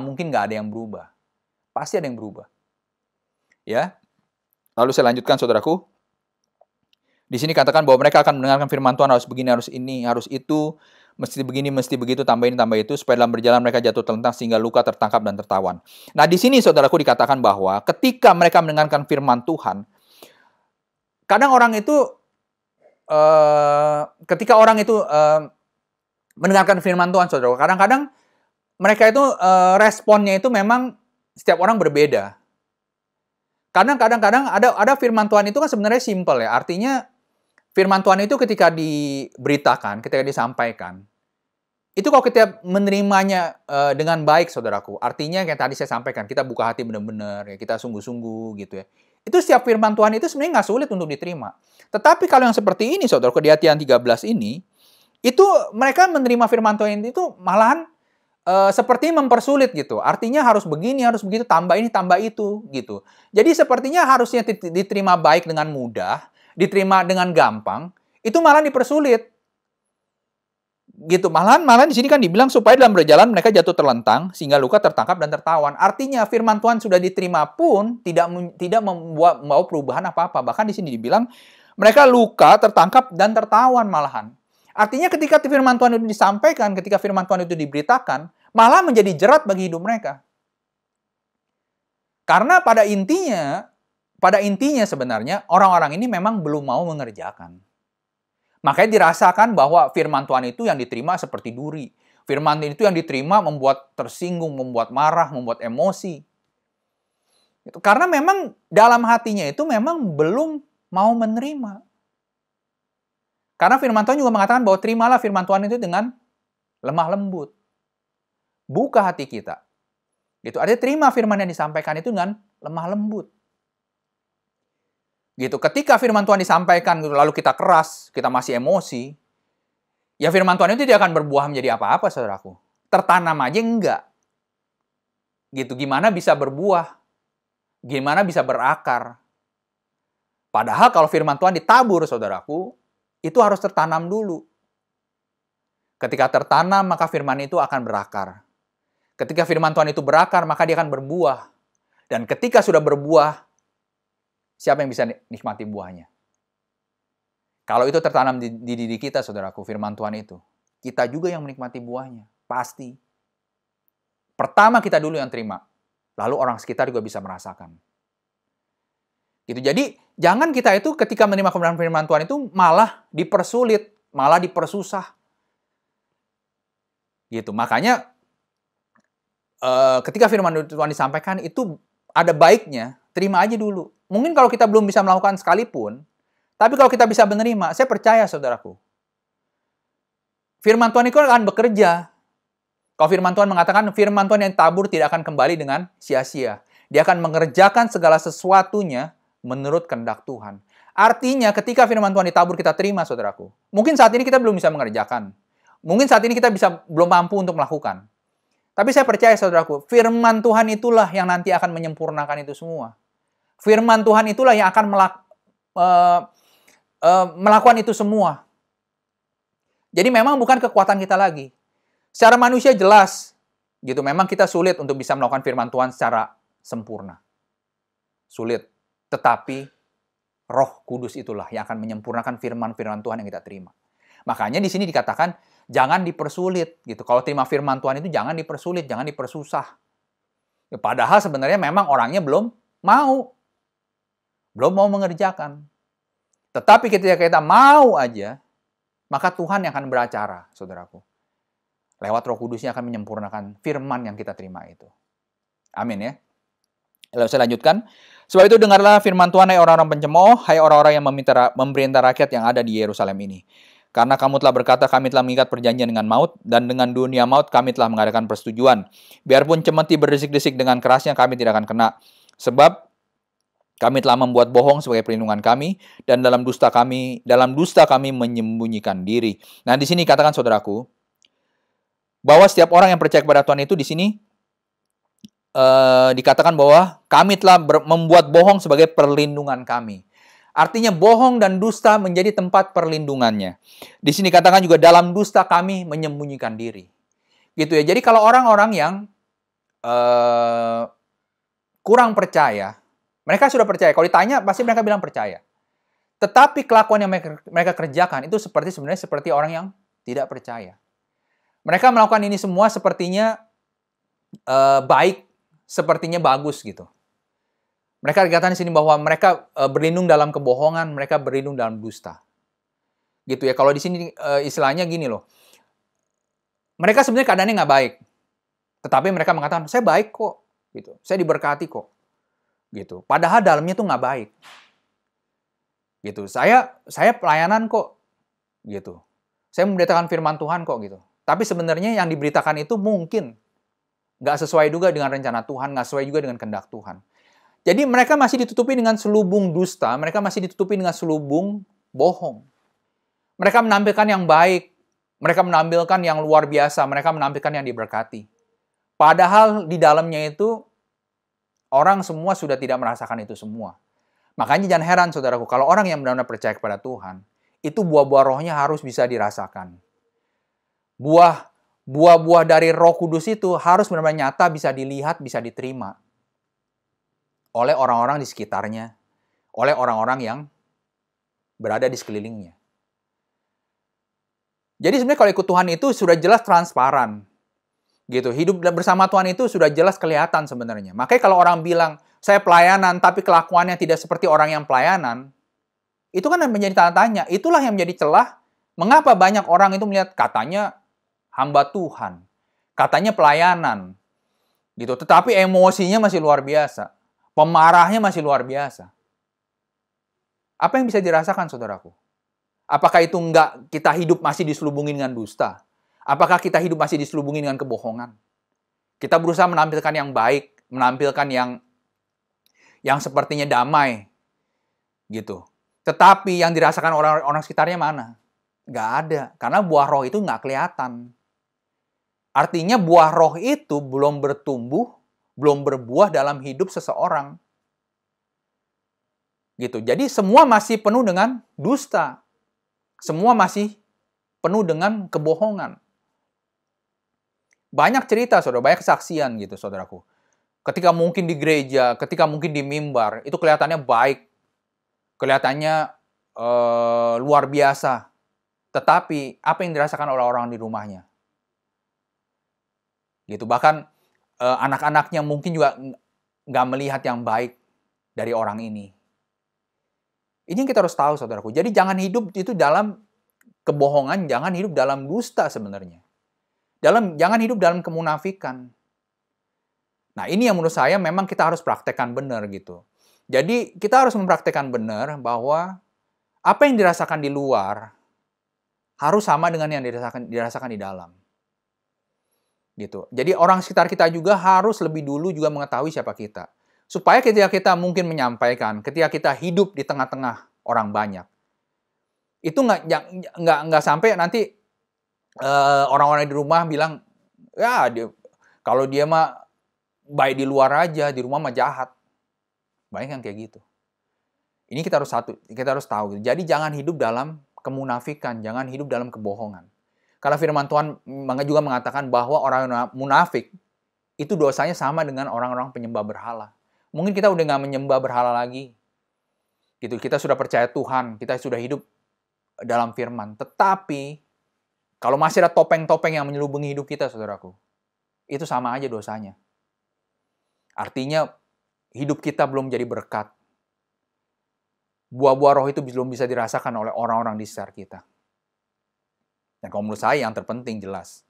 mungkin nggak ada yang berubah. Pasti ada yang berubah. Ya. Lalu saya lanjutkan, saudaraku. Di sini katakan bahwa mereka akan mendengarkan firman Tuhan, harus begini, harus ini, harus itu, mesti begini, mesti begitu, tambah ini, tambah itu, supaya dalam berjalan mereka jatuh terlentang sehingga luka, tertangkap, dan tertawan. Nah, di sini saudaraku dikatakan bahwa ketika mereka mendengarkan firman Tuhan, kadang orang itu, ketika orang itu mendengarkan firman Tuhan, saudaraku, kadang-kadang mereka itu responnya itu memang setiap orang berbeda. Karena kadang-kadang ada firman Tuhan itu kan sebenarnya simpel ya. Artinya firman Tuhan itu ketika diberitakan, ketika disampaikan, itu kalau kita menerimanya dengan baik, saudaraku, artinya kayak tadi saya sampaikan, kita buka hati benar-benar, ya, kita sungguh-sungguh gitu ya. Itu setiap firman Tuhan itu sebenarnya nggak sulit untuk diterima. Tetapi kalau yang seperti ini, saudaraku, di Hati yang 13 ini, itu mereka menerima firman Tuhan itu malahan seperti mempersulit gitu. Artinya harus begini, harus begitu, tambah ini, tambah itu gitu. Jadi sepertinya harusnya diterima baik dengan mudah, diterima dengan gampang, itu malah dipersulit. Gitu. Malahan di sini kan dibilang supaya dalam berjalan mereka jatuh terlentang sehingga luka, tertangkap dan tertawan. Artinya firman Tuhan sudah diterima pun tidak membawa perubahan apa-apa. Bahkan di sini dibilang mereka luka, tertangkap dan tertawan malahan. Artinya ketika firman Tuhan itu disampaikan, ketika firman Tuhan itu diberitakan, malah menjadi jerat bagi hidup mereka. Karena pada intinya sebenarnya orang-orang ini memang belum mau mengerjakan. Makanya dirasakan bahwa firman Tuhan itu yang diterima seperti duri. Firman itu yang diterima membuat tersinggung, membuat marah, membuat emosi. Karena memang dalam hatinya itu memang belum mau menerima. Karena firman Tuhan juga mengatakan bahwa terimalah firman Tuhan itu dengan lemah lembut. Buka hati kita. Gitu. Artinya terima firman yang disampaikan itu dengan lemah lembut. Gitu. Ketika firman Tuhan disampaikan lalu kita keras, kita masih emosi, ya firman Tuhan itu tidak akan berbuah menjadi apa-apa, saudaraku. Tertanam aja enggak. Gitu. Gimana bisa berbuah? Gimana bisa berakar? Padahal kalau firman Tuhan ditabur, saudaraku, itu harus tertanam dulu. Ketika tertanam, maka firman itu akan berakar. Ketika firman Tuhan itu berakar, maka dia akan berbuah. Dan ketika sudah berbuah, siapa yang bisa nikmati buahnya? Kalau itu tertanam di diri kita, saudaraku, firman Tuhan itu, kita juga yang menikmati buahnya. Pasti. Pertama kita dulu yang terima. Lalu orang sekitar juga bisa merasakan. Gitu. Jadi, jangan kita itu ketika menerima kebenaran firman Tuhan itu malah dipersulit, malah dipersusah. Gitu. Makanya ketika firman Tuhan disampaikan itu ada baiknya, terima aja dulu. Mungkin kalau kita belum bisa melakukan sekalipun, tapi kalau kita bisa menerima, saya percaya, saudaraku, firman Tuhan itu akan bekerja. Kalau firman Tuhan mengatakan, firman Tuhan yang tabur tidak akan kembali dengan sia-sia. Dia akan mengerjakan segala sesuatunya menurut kehendak Tuhan. Artinya ketika firman Tuhan ditabur kita terima, saudaraku. Mungkin saat ini kita belum bisa mengerjakan. Mungkin saat ini kita belum mampu untuk melakukan. Tapi saya percaya, saudaraku, firman Tuhan itulah yang nanti akan menyempurnakan itu semua. Firman Tuhan itulah yang akan melakukan itu semua. Jadi memang bukan kekuatan kita lagi. Secara manusia jelas, gitu. Memang kita sulit untuk bisa melakukan firman Tuhan secara sempurna. Sulit. Tetapi Roh Kudus itulah yang akan menyempurnakan firman-firman Tuhan yang kita terima. Makanya di sini dikatakan jangan dipersulit gitu. Kalau terima firman Tuhan itu jangan dipersulit, jangan dipersusah. Ya, padahal sebenarnya memang orangnya belum mau mengerjakan. Tetapi ketika kita mau aja, maka Tuhan yang akan beracara, saudaraku. Lewat Roh Kudusnya akan menyempurnakan firman yang kita terima itu. Amin ya. Lalu saya lanjutkan. Sebab itu dengarlah firman Tuhan, hai orang-orang pencemooh, hai orang-orang yang memerintah rakyat yang ada di Yerusalem ini. Karena kamu telah berkata, kami telah mengikat perjanjian dengan maut, dan dengan dunia maut kami telah mengadakan persetujuan. Biarpun cemeti berdesik-desik dengan kerasnya, kami tidak akan kena. Sebab kami telah membuat bohong sebagai perlindungan kami, dan dalam dusta kami menyembunyikan diri. Nah, di sini katakan, saudaraku, bahwa setiap orang yang percaya kepada Tuhan itu di sini dikatakan bahwa kami telah membuat bohong sebagai perlindungan kami. Artinya bohong dan dusta menjadi tempat perlindungannya. Di sini katakan juga dalam dusta kami menyembunyikan diri. Gitu ya. Jadi kalau orang-orang yang kurang percaya, mereka sudah percaya. Kalau ditanya pasti mereka bilang percaya. Tetapi kelakuan yang mereka kerjakan itu sebenarnya seperti orang yang tidak percaya. Mereka melakukan ini semua sepertinya baik, sepertinya bagus gitu. Mereka dikatakan di sini bahwa mereka berlindung dalam kebohongan, mereka berlindung dalam dusta. Gitu ya. Kalau di sini istilahnya gini loh. Mereka sebenarnya keadaannya nggak baik. Tetapi mereka mengatakan, saya baik kok. gitu. Saya diberkati kok, gitu. Padahal dalamnya tuh nggak baik, gitu. Saya pelayanan kok, gitu. Saya memberitakan firman Tuhan kok, gitu. Tapi sebenarnya yang diberitakan itu mungkin nggak sesuai juga dengan rencana Tuhan, nggak sesuai juga dengan kehendak Tuhan. Jadi mereka masih ditutupi dengan selubung dusta, mereka masih ditutupi dengan selubung bohong. Mereka menampilkan yang baik, mereka menampilkan yang luar biasa, mereka menampilkan yang diberkati. Padahal di dalamnya itu, orang semua sudah tidak merasakan itu semua. Makanya jangan heran, saudaraku, kalau orang yang benar-benar percaya kepada Tuhan, itu buah-buah rohnya harus bisa dirasakan. Buah-buah dari Roh Kudus itu harus benar-benar nyata, bisa dilihat, bisa diterima oleh orang-orang di sekitarnya, oleh orang-orang yang berada di sekelilingnya. Jadi sebenarnya kalau ikut Tuhan itu sudah jelas transparan. Gitu. Hidup bersama Tuhan itu sudah jelas kelihatan sebenarnya. Makanya kalau orang bilang, saya pelayanan tapi kelakuannya tidak seperti orang yang pelayanan, itu kan menjadi tanda tanya. Itulah yang menjadi celah. Mengapa banyak orang itu melihat katanya hamba Tuhan, katanya pelayanan, gitu. Tetapi emosinya masih luar biasa. Pemarahnya masih luar biasa. Apa yang bisa dirasakan, saudaraku? Apakah itu enggak kita hidup masih diselubungi dengan dusta? Apakah kita hidup masih diselubungi dengan kebohongan? Kita berusaha menampilkan yang baik, menampilkan yang sepertinya damai, gitu. Tetapi yang dirasakan orang-orang sekitarnya mana? Nggak ada, karena buah roh itu nggak kelihatan. Artinya buah roh itu belum bertumbuh, belum berbuah dalam hidup seseorang. Gitu. Jadi semua masih penuh dengan dusta. Semua masih penuh dengan kebohongan. Banyak cerita, saudara, banyak kesaksian gitu, saudaraku. Ketika mungkin di gereja, ketika mungkin di mimbar, itu kelihatannya baik, kelihatannya luar biasa. Tetapi apa yang dirasakan oleh orang di rumahnya? Gitu. Bahkan anak-anaknya mungkin juga nggak melihat yang baik dari orang ini. Ini yang kita harus tahu, saudaraku. Jadi jangan hidup itu dalam kebohongan, jangan hidup dalam dusta sebenarnya. Jangan hidup dalam kemunafikan. Nah, ini yang menurut saya memang kita harus praktekkan benar gitu. Jadi kita harus mempraktekkan benar bahwa apa yang dirasakan di luar harus sama dengan yang dirasakan di dalam. Gitu. Jadi orang sekitar kita juga harus lebih dulu juga mengetahui siapa kita. Supaya ketika kita mungkin menyampaikan, ketika kita hidup di tengah-tengah orang banyak, itu nggak sampai nanti orang-orang di rumah bilang, ya kalau dia mah baik di luar aja, di rumah mah jahat. Banyak yang kayak gitu. Ini kita harus tahu. Jadi jangan hidup dalam kemunafikan, jangan hidup dalam kebohongan. Karena firman Tuhan juga mengatakan bahwa orang munafik itu dosanya sama dengan orang-orang penyembah berhala. Mungkin kita udah nggak menyembah berhala lagi. Gitu, kita sudah percaya Tuhan, kita sudah hidup dalam firman. Tetapi kalau masih ada topeng-topeng yang menyelubungi hidup kita, saudaraku, itu sama aja dosanya. Artinya hidup kita belum jadi berkat. Buah-buah roh itu belum bisa dirasakan oleh orang-orang di sekitar kita. Dan kalau menurut saya yang terpenting jelas,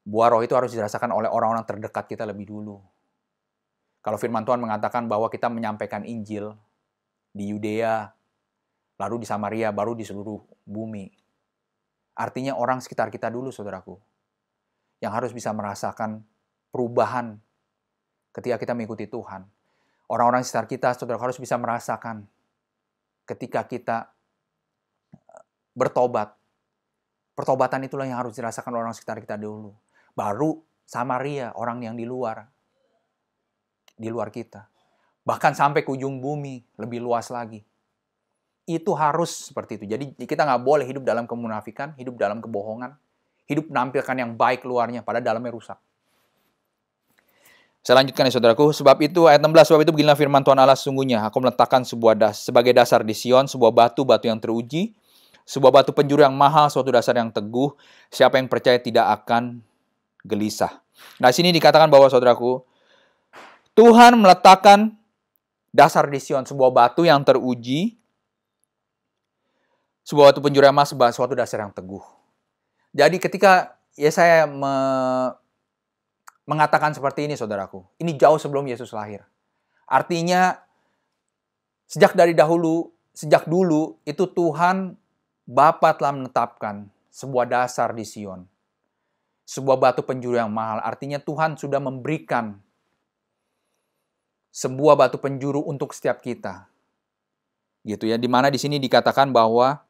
buah roh itu harus dirasakan oleh orang-orang terdekat kita lebih dulu. Kalau firman Tuhan mengatakan bahwa kita menyampaikan Injil di Yudea, lalu di Samaria, baru di seluruh bumi. Artinya orang sekitar kita dulu, saudaraku, yang harus bisa merasakan perubahan ketika kita mengikuti Tuhan. Orang-orang sekitar kita, saudara, harus bisa merasakan ketika kita bertobat. Pertobatan itulah yang harus dirasakan orang sekitar kita dulu. Baru Samaria, orang yang di luar kita. Bahkan sampai ke ujung bumi, lebih luas lagi. Itu harus seperti itu. Jadi kita nggak boleh hidup dalam kemunafikan, hidup dalam kebohongan, hidup menampilkan yang baik luarnya, padahal dalamnya rusak. Saya lanjutkan ya saudaraku. Sebab itu ayat 16, sebab itu beginilah firman Tuhan Allah, sesungguhnya aku meletakkan sebagai dasar di Sion, sebuah batu yang teruji, sebuah batu penjuru yang mahal, suatu dasar yang teguh. Siapa yang percaya tidak akan gelisah. Nah, sini dikatakan bahwa saudaraku, Tuhan meletakkan dasar di Sion, sebuah batu yang teruji, sebuah batu penjuru yang mahal, suatu dasar yang teguh. Jadi ketika Yesaya mengatakan seperti ini, saudaraku. Ini jauh sebelum Yesus lahir. Artinya, sejak dulu, itu Tuhan Bapa telah menetapkan sebuah dasar di Sion. Sebuah batu penjuru yang mahal. Artinya Tuhan sudah memberikan sebuah batu penjuru untuk setiap kita. Gitu ya, di mana di sini dikatakan bahwa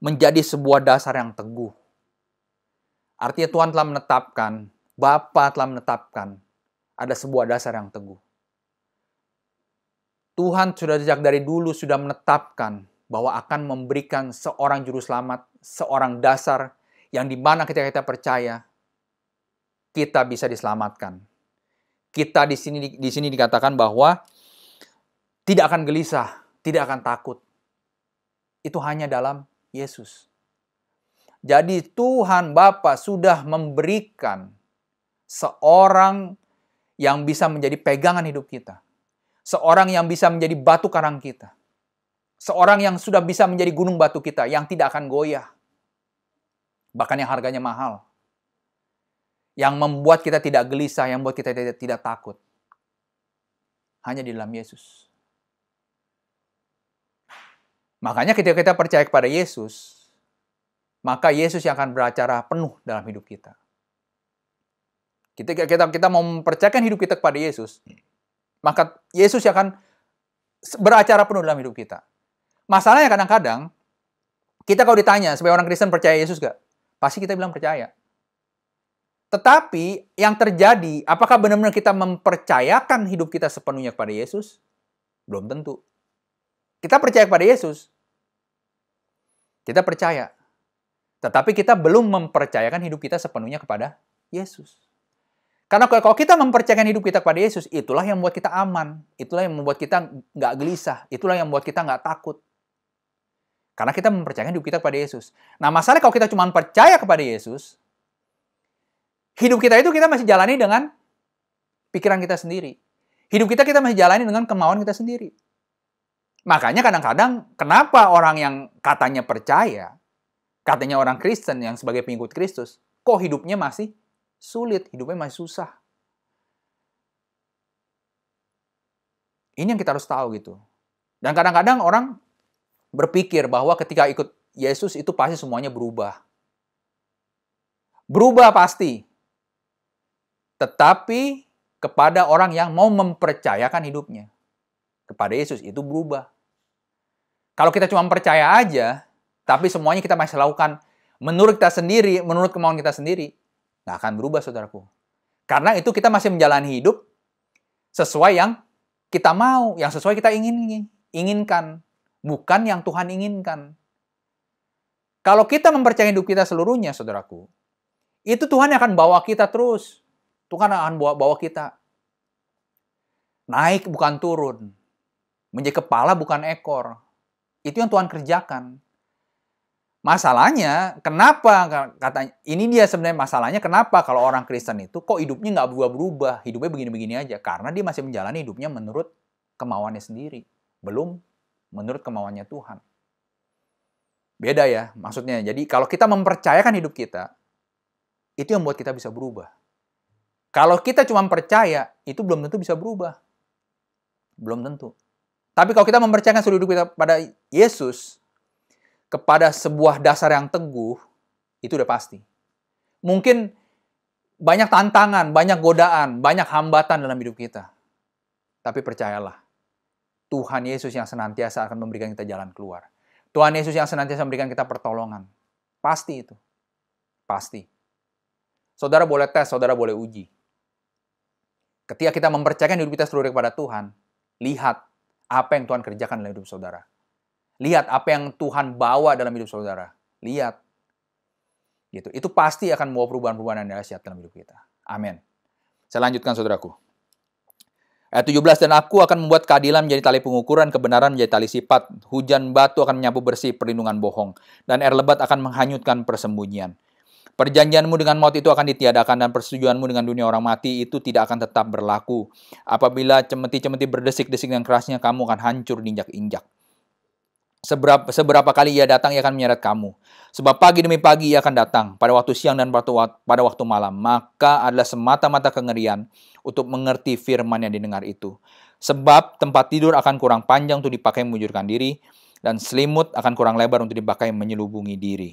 menjadi sebuah dasar yang teguh. Artinya Tuhan telah menetapkan, Bapa telah menetapkan ada sebuah dasar yang teguh. Tuhan sudah sejak dari dulu sudah menetapkan bahwa akan memberikan seorang juru selamat, seorang dasar yang di mana ketika kita percaya, kita bisa diselamatkan. Kita di sini dikatakan bahwa tidak akan gelisah, tidak akan takut. Itu hanya dalam Yesus. Jadi Tuhan Bapa sudah memberikan seorang yang bisa menjadi pegangan hidup kita. Seorang yang bisa menjadi batu karang kita. Seorang yang sudah bisa menjadi gunung batu kita yang tidak akan goyah. Bahkan yang harganya mahal. Yang membuat kita tidak gelisah, yang membuat kita tidak takut. Hanya di dalam Yesus. Makanya ketika kita percaya kepada Yesus, maka Yesus yang akan beracara penuh dalam hidup kita. Ketika kita mau mempercayakan hidup kita kepada Yesus, maka Yesus yang akan beracara penuh dalam hidup kita. Masalahnya kadang-kadang, kita kalau ditanya, sebagai orang Kristen percaya Yesus gak? Pasti kita bilang percaya. Tetapi yang terjadi, apakah benar-benar kita mempercayakan hidup kita sepenuhnya kepada Yesus? Belum tentu. Kita percaya kepada Yesus. Kita percaya. Tetapi kita belum mempercayakan hidup kita sepenuhnya kepada Yesus. Karena kalau kita mempercayakan hidup kita kepada Yesus, itulah yang membuat kita aman. Itulah yang membuat kita nggak gelisah. Itulah yang membuat kita nggak takut. Karena kita mempercayakan hidup kita kepada Yesus. Nah, masalahnya kalau kita cuma percaya kepada Yesus, hidup kita itu kita masih jalani dengan pikiran kita sendiri. Hidup kita masih jalani dengan kemauan kita sendiri. Makanya kadang-kadang kenapa orang yang katanya percaya, katanya orang Kristen yang sebagai pengikut Kristus, kok hidupnya masih sulit, hidupnya masih susah. Ini yang kita harus tahu gitu. Dan kadang-kadang orang berpikir bahwa ketika ikut Yesus itu pasti semuanya berubah. Berubah pasti. Tetapi kepada orang yang mau mempercayakan hidupnya kepada Yesus itu berubah. Kalau kita cuma percaya aja, tapi semuanya kita masih lakukan menurut kita sendiri, menurut kemauan kita sendiri, nggak akan berubah, saudaraku. Karena itu kita masih menjalani hidup sesuai yang kita mau, yang sesuai kita inginkan. Bukan yang Tuhan inginkan. Kalau kita mempercayai hidup kita seluruhnya, saudaraku, itu Tuhan yang akan bawa kita terus. Tuhan akan bawa kita. Naik bukan turun. Menjadi kepala bukan ekor. Itu yang Tuhan kerjakan. Masalahnya, kenapa? Katanya, ini dia sebenarnya masalahnya, kenapa kalau orang Kristen itu kok hidupnya nggak berubah-berubah, hidupnya begini-begini aja. Karena dia masih menjalani hidupnya menurut kemauannya sendiri. Belum menurut kemauannya Tuhan. Beda ya, maksudnya. Jadi kalau kita mempercayakan hidup kita, itu yang membuat kita bisa berubah. Kalau kita cuma percaya, itu belum tentu bisa berubah. Belum tentu. Tapi kalau kita mempercayakan seluruh hidup kita pada Yesus, kepada sebuah dasar yang teguh, itu udah pasti. Mungkin banyak tantangan, banyak godaan, banyak hambatan dalam hidup kita. Tapi percayalah, Tuhan Yesus yang senantiasa akan memberikan kita jalan keluar. Tuhan Yesus yang senantiasa memberikan kita pertolongan. Pasti itu. Pasti. Saudara boleh tes, saudara boleh uji. Ketika kita mempercayakan hidup kita seluruhnya kepada Tuhan, lihat apa yang Tuhan kerjakan dalam hidup saudara. Lihat apa yang Tuhan bawa dalam hidup saudara. Lihat. Gitu. Itu pasti akan membawa perubahan-perubahan yang dahsyat dalam hidup kita. Amin. Saya lanjutkan, saudaraku. Ayat 17, dan aku akan membuat keadilan menjadi tali pengukuran, kebenaran menjadi tali sifat. Hujan batu akan menyapu bersih perlindungan bohong. Dan air lebat akan menghanyutkan persembunyian. Perjanjianmu dengan maut itu akan ditiadakan, dan persetujuanmu dengan dunia orang mati itu tidak akan tetap berlaku. Apabila cemeti-cemeti berdesik-desik dengan kerasnya, kamu akan hancur diinjak-injak. Seberapa kali ia datang, ia akan menyeret kamu. Sebab pagi demi pagi ia akan datang, pada waktu siang dan pada waktu malam. Maka adalah semata-mata kengerian untuk mengerti firman yang didengar itu. Sebab tempat tidur akan kurang panjang untuk dipakai memujurkan diri, dan selimut akan kurang lebar untuk dipakai menyelubungi diri.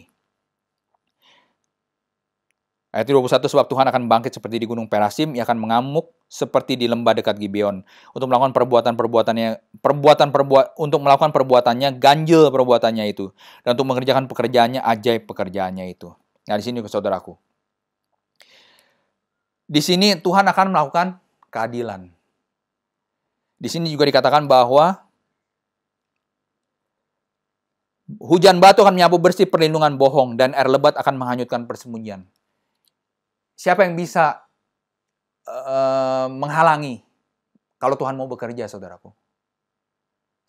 Ayat 21, sebab Tuhan akan bangkit seperti di gunung Perasim, ia akan mengamuk seperti di lembah dekat Gibeon, untuk melakukan perbuatannya ganjil perbuatannya itu, dan untuk mengerjakan pekerjaannya ajaib pekerjaannya itu. Nah, di sini saudaraku. Di sini Tuhan akan melakukan keadilan. Di sini juga dikatakan bahwa hujan batu akan menyapu bersih perlindungan bohong, dan air lebat akan menghanyutkan persembunyian. Siapa yang bisa menghalangi kalau Tuhan mau bekerja, saudaraku?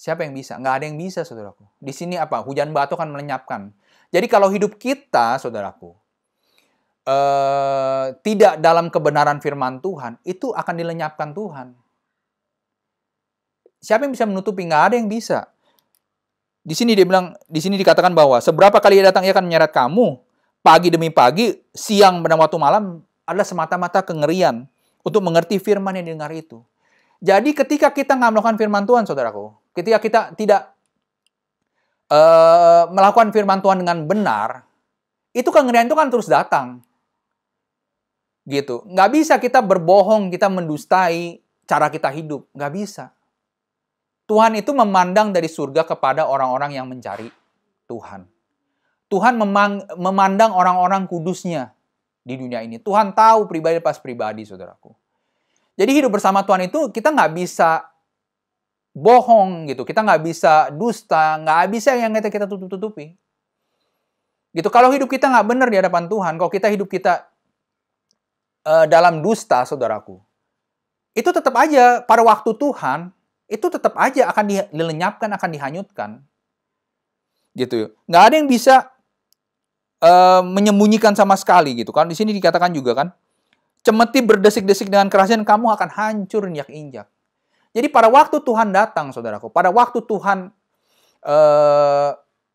Siapa yang bisa? Nggak ada yang bisa, saudaraku. Di sini apa? Hujan batu akan melenyapkan. Jadi kalau hidup kita, saudaraku, tidak dalam kebenaran firman Tuhan, itu akan dilenyapkan Tuhan. Siapa yang bisa menutupi? Nggak ada yang bisa. Di sini dia bilang, di sini dikatakan bahwa seberapa kali ia datang, ia akan menyeret kamu. Pagi demi pagi, siang dan waktu malam adalah semata-mata kengerian untuk mengerti firman yang didengar itu. Jadi ketika kita nggak melakukan firman Tuhan, saudaraku, ketika kita tidak melakukan firman Tuhan dengan benar, itu kengerian itu kan terus datang. Gitu. Nggak bisa kita berbohong, kita mendustai cara kita hidup. Nggak bisa. Tuhan itu memandang dari surga kepada orang-orang yang mencari Tuhan. Tuhan memandang orang-orang kudusnya di dunia ini. Tuhan tahu pribadi pas pribadi, saudaraku. Jadi hidup bersama Tuhan itu kita nggak bisa bohong gitu. Kita nggak bisa dusta. Nggak bisa yang kita tutup-tutupi. Gitu. Kalau hidup kita nggak benar di hadapan Tuhan, kalau hidup kita dalam dusta, saudaraku, itu tetap aja pada waktu Tuhan, itu tetap aja akan dilenyapkan, akan dihanyutkan. Gitu. Nggak ada yang bisa menyembunyikan sama sekali gitu kan. Di sini dikatakan juga kan, cemeti berdesik-desik dengan kerasnya, kamu akan hancur injak-injak. Jadi pada waktu Tuhan datang, saudaraku, pada waktu Tuhan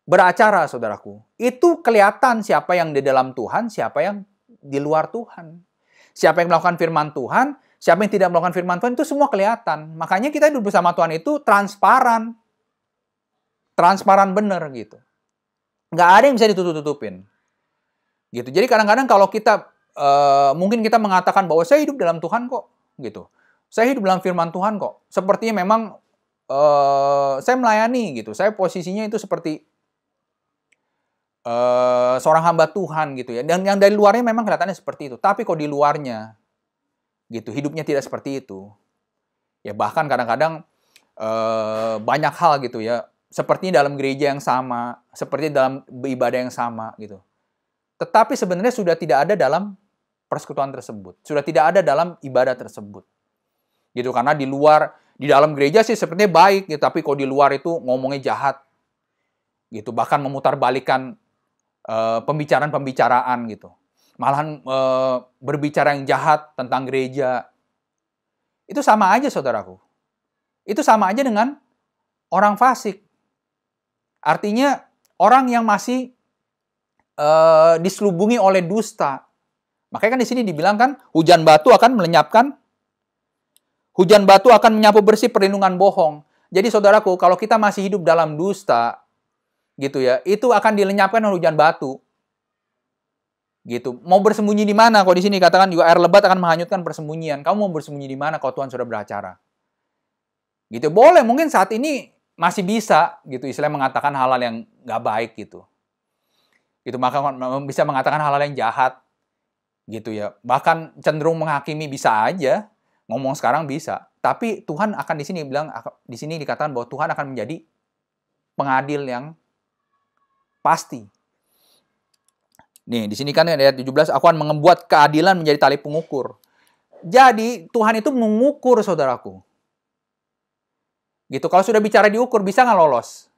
beracara, saudaraku, itu kelihatan siapa yang di dalam Tuhan, siapa yang di luar Tuhan. Siapa yang melakukan firman Tuhan, siapa yang tidak melakukan firman Tuhan, itu semua kelihatan. Makanya kita hidup bersama Tuhan itu transparan. Transparan bener gitu. Nggak ada yang bisa ditutup-tutupin. Gitu. Jadi kadang-kadang kalau kita mungkin kita mengatakan bahwa saya hidup dalam Tuhan kok, gitu. Saya hidup dalam firman Tuhan kok. Sepertinya memang saya melayani gitu. Saya posisinya itu seperti seorang hamba Tuhan gitu ya. Dan yang dari luarnya memang kelihatannya seperti itu. Tapi kok di luarnya gitu, hidupnya tidak seperti itu. Ya bahkan kadang-kadang banyak hal gitu ya. Seperti dalam gereja yang sama, seperti dalam ibadah yang sama gitu. Tetapi sebenarnya sudah tidak ada dalam persekutuan tersebut. Sudah tidak ada dalam ibadah tersebut. Gitu, karena di dalam gereja sih sepertinya baik, gitu, tapi kok di luar itu ngomongnya jahat. Gitu, bahkan memutarbalikkan pembicaraan gitu. Malahan berbicara yang jahat tentang gereja. Itu sama aja, saudaraku. Itu sama aja dengan orang fasik. Artinya orang yang masih diselubungi oleh dusta. Makanya kan di sini dibilang kan, hujan batu akan melenyapkan, hujan batu akan menyapu bersih perlindungan bohong. Jadi saudaraku, kalau kita masih hidup dalam dusta, gitu ya, itu akan dilenyapkan oleh hujan batu. Gitu. Mau bersembunyi di mana? Kalau di sini katakan juga air lebat akan menghanyutkan persembunyian. Kamu mau bersembunyi di mana kalau Tuhan sudah beracara? Gitu. Boleh, mungkin saat ini masih bisa, gitu, istilahnya mengatakan hal-hal yang nggak baik gitu. Gitu, maka bisa mengatakan hal-hal yang jahat, gitu ya. Bahkan cenderung menghakimi bisa aja, ngomong sekarang bisa. Tapi Tuhan akan di sini bilang, di sini dikatakan bahwa Tuhan akan menjadi pengadil yang pasti. Nih, di sini kan ayat 17, aku akan membuat keadilan menjadi tali pengukur. Jadi Tuhan itu mengukur, saudaraku. Gitu, kalau sudah bicara diukur, bisa nggak lolos?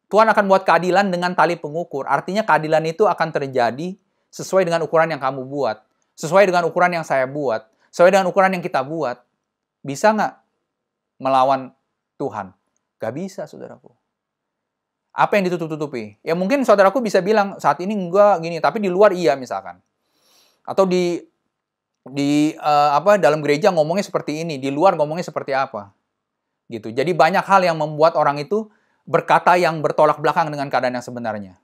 Tuhan akan buat keadilan dengan tali pengukur. Artinya keadilan itu akan terjadi sesuai dengan ukuran yang kamu buat. Sesuai dengan ukuran yang saya buat. Sesuai dengan ukuran yang kita buat. Bisa nggak melawan Tuhan? Nggak bisa, saudaraku. Apa yang ditutup-tutupi? Ya mungkin saudaraku bisa bilang, saat ini enggak gini, tapi di luar iya misalkan. Atau dalam gereja ngomongnya seperti ini, di luar ngomongnya seperti apa. Gitu. Jadi banyak hal yang membuat orang itu berkata yang bertolak belakang dengan keadaan yang sebenarnya.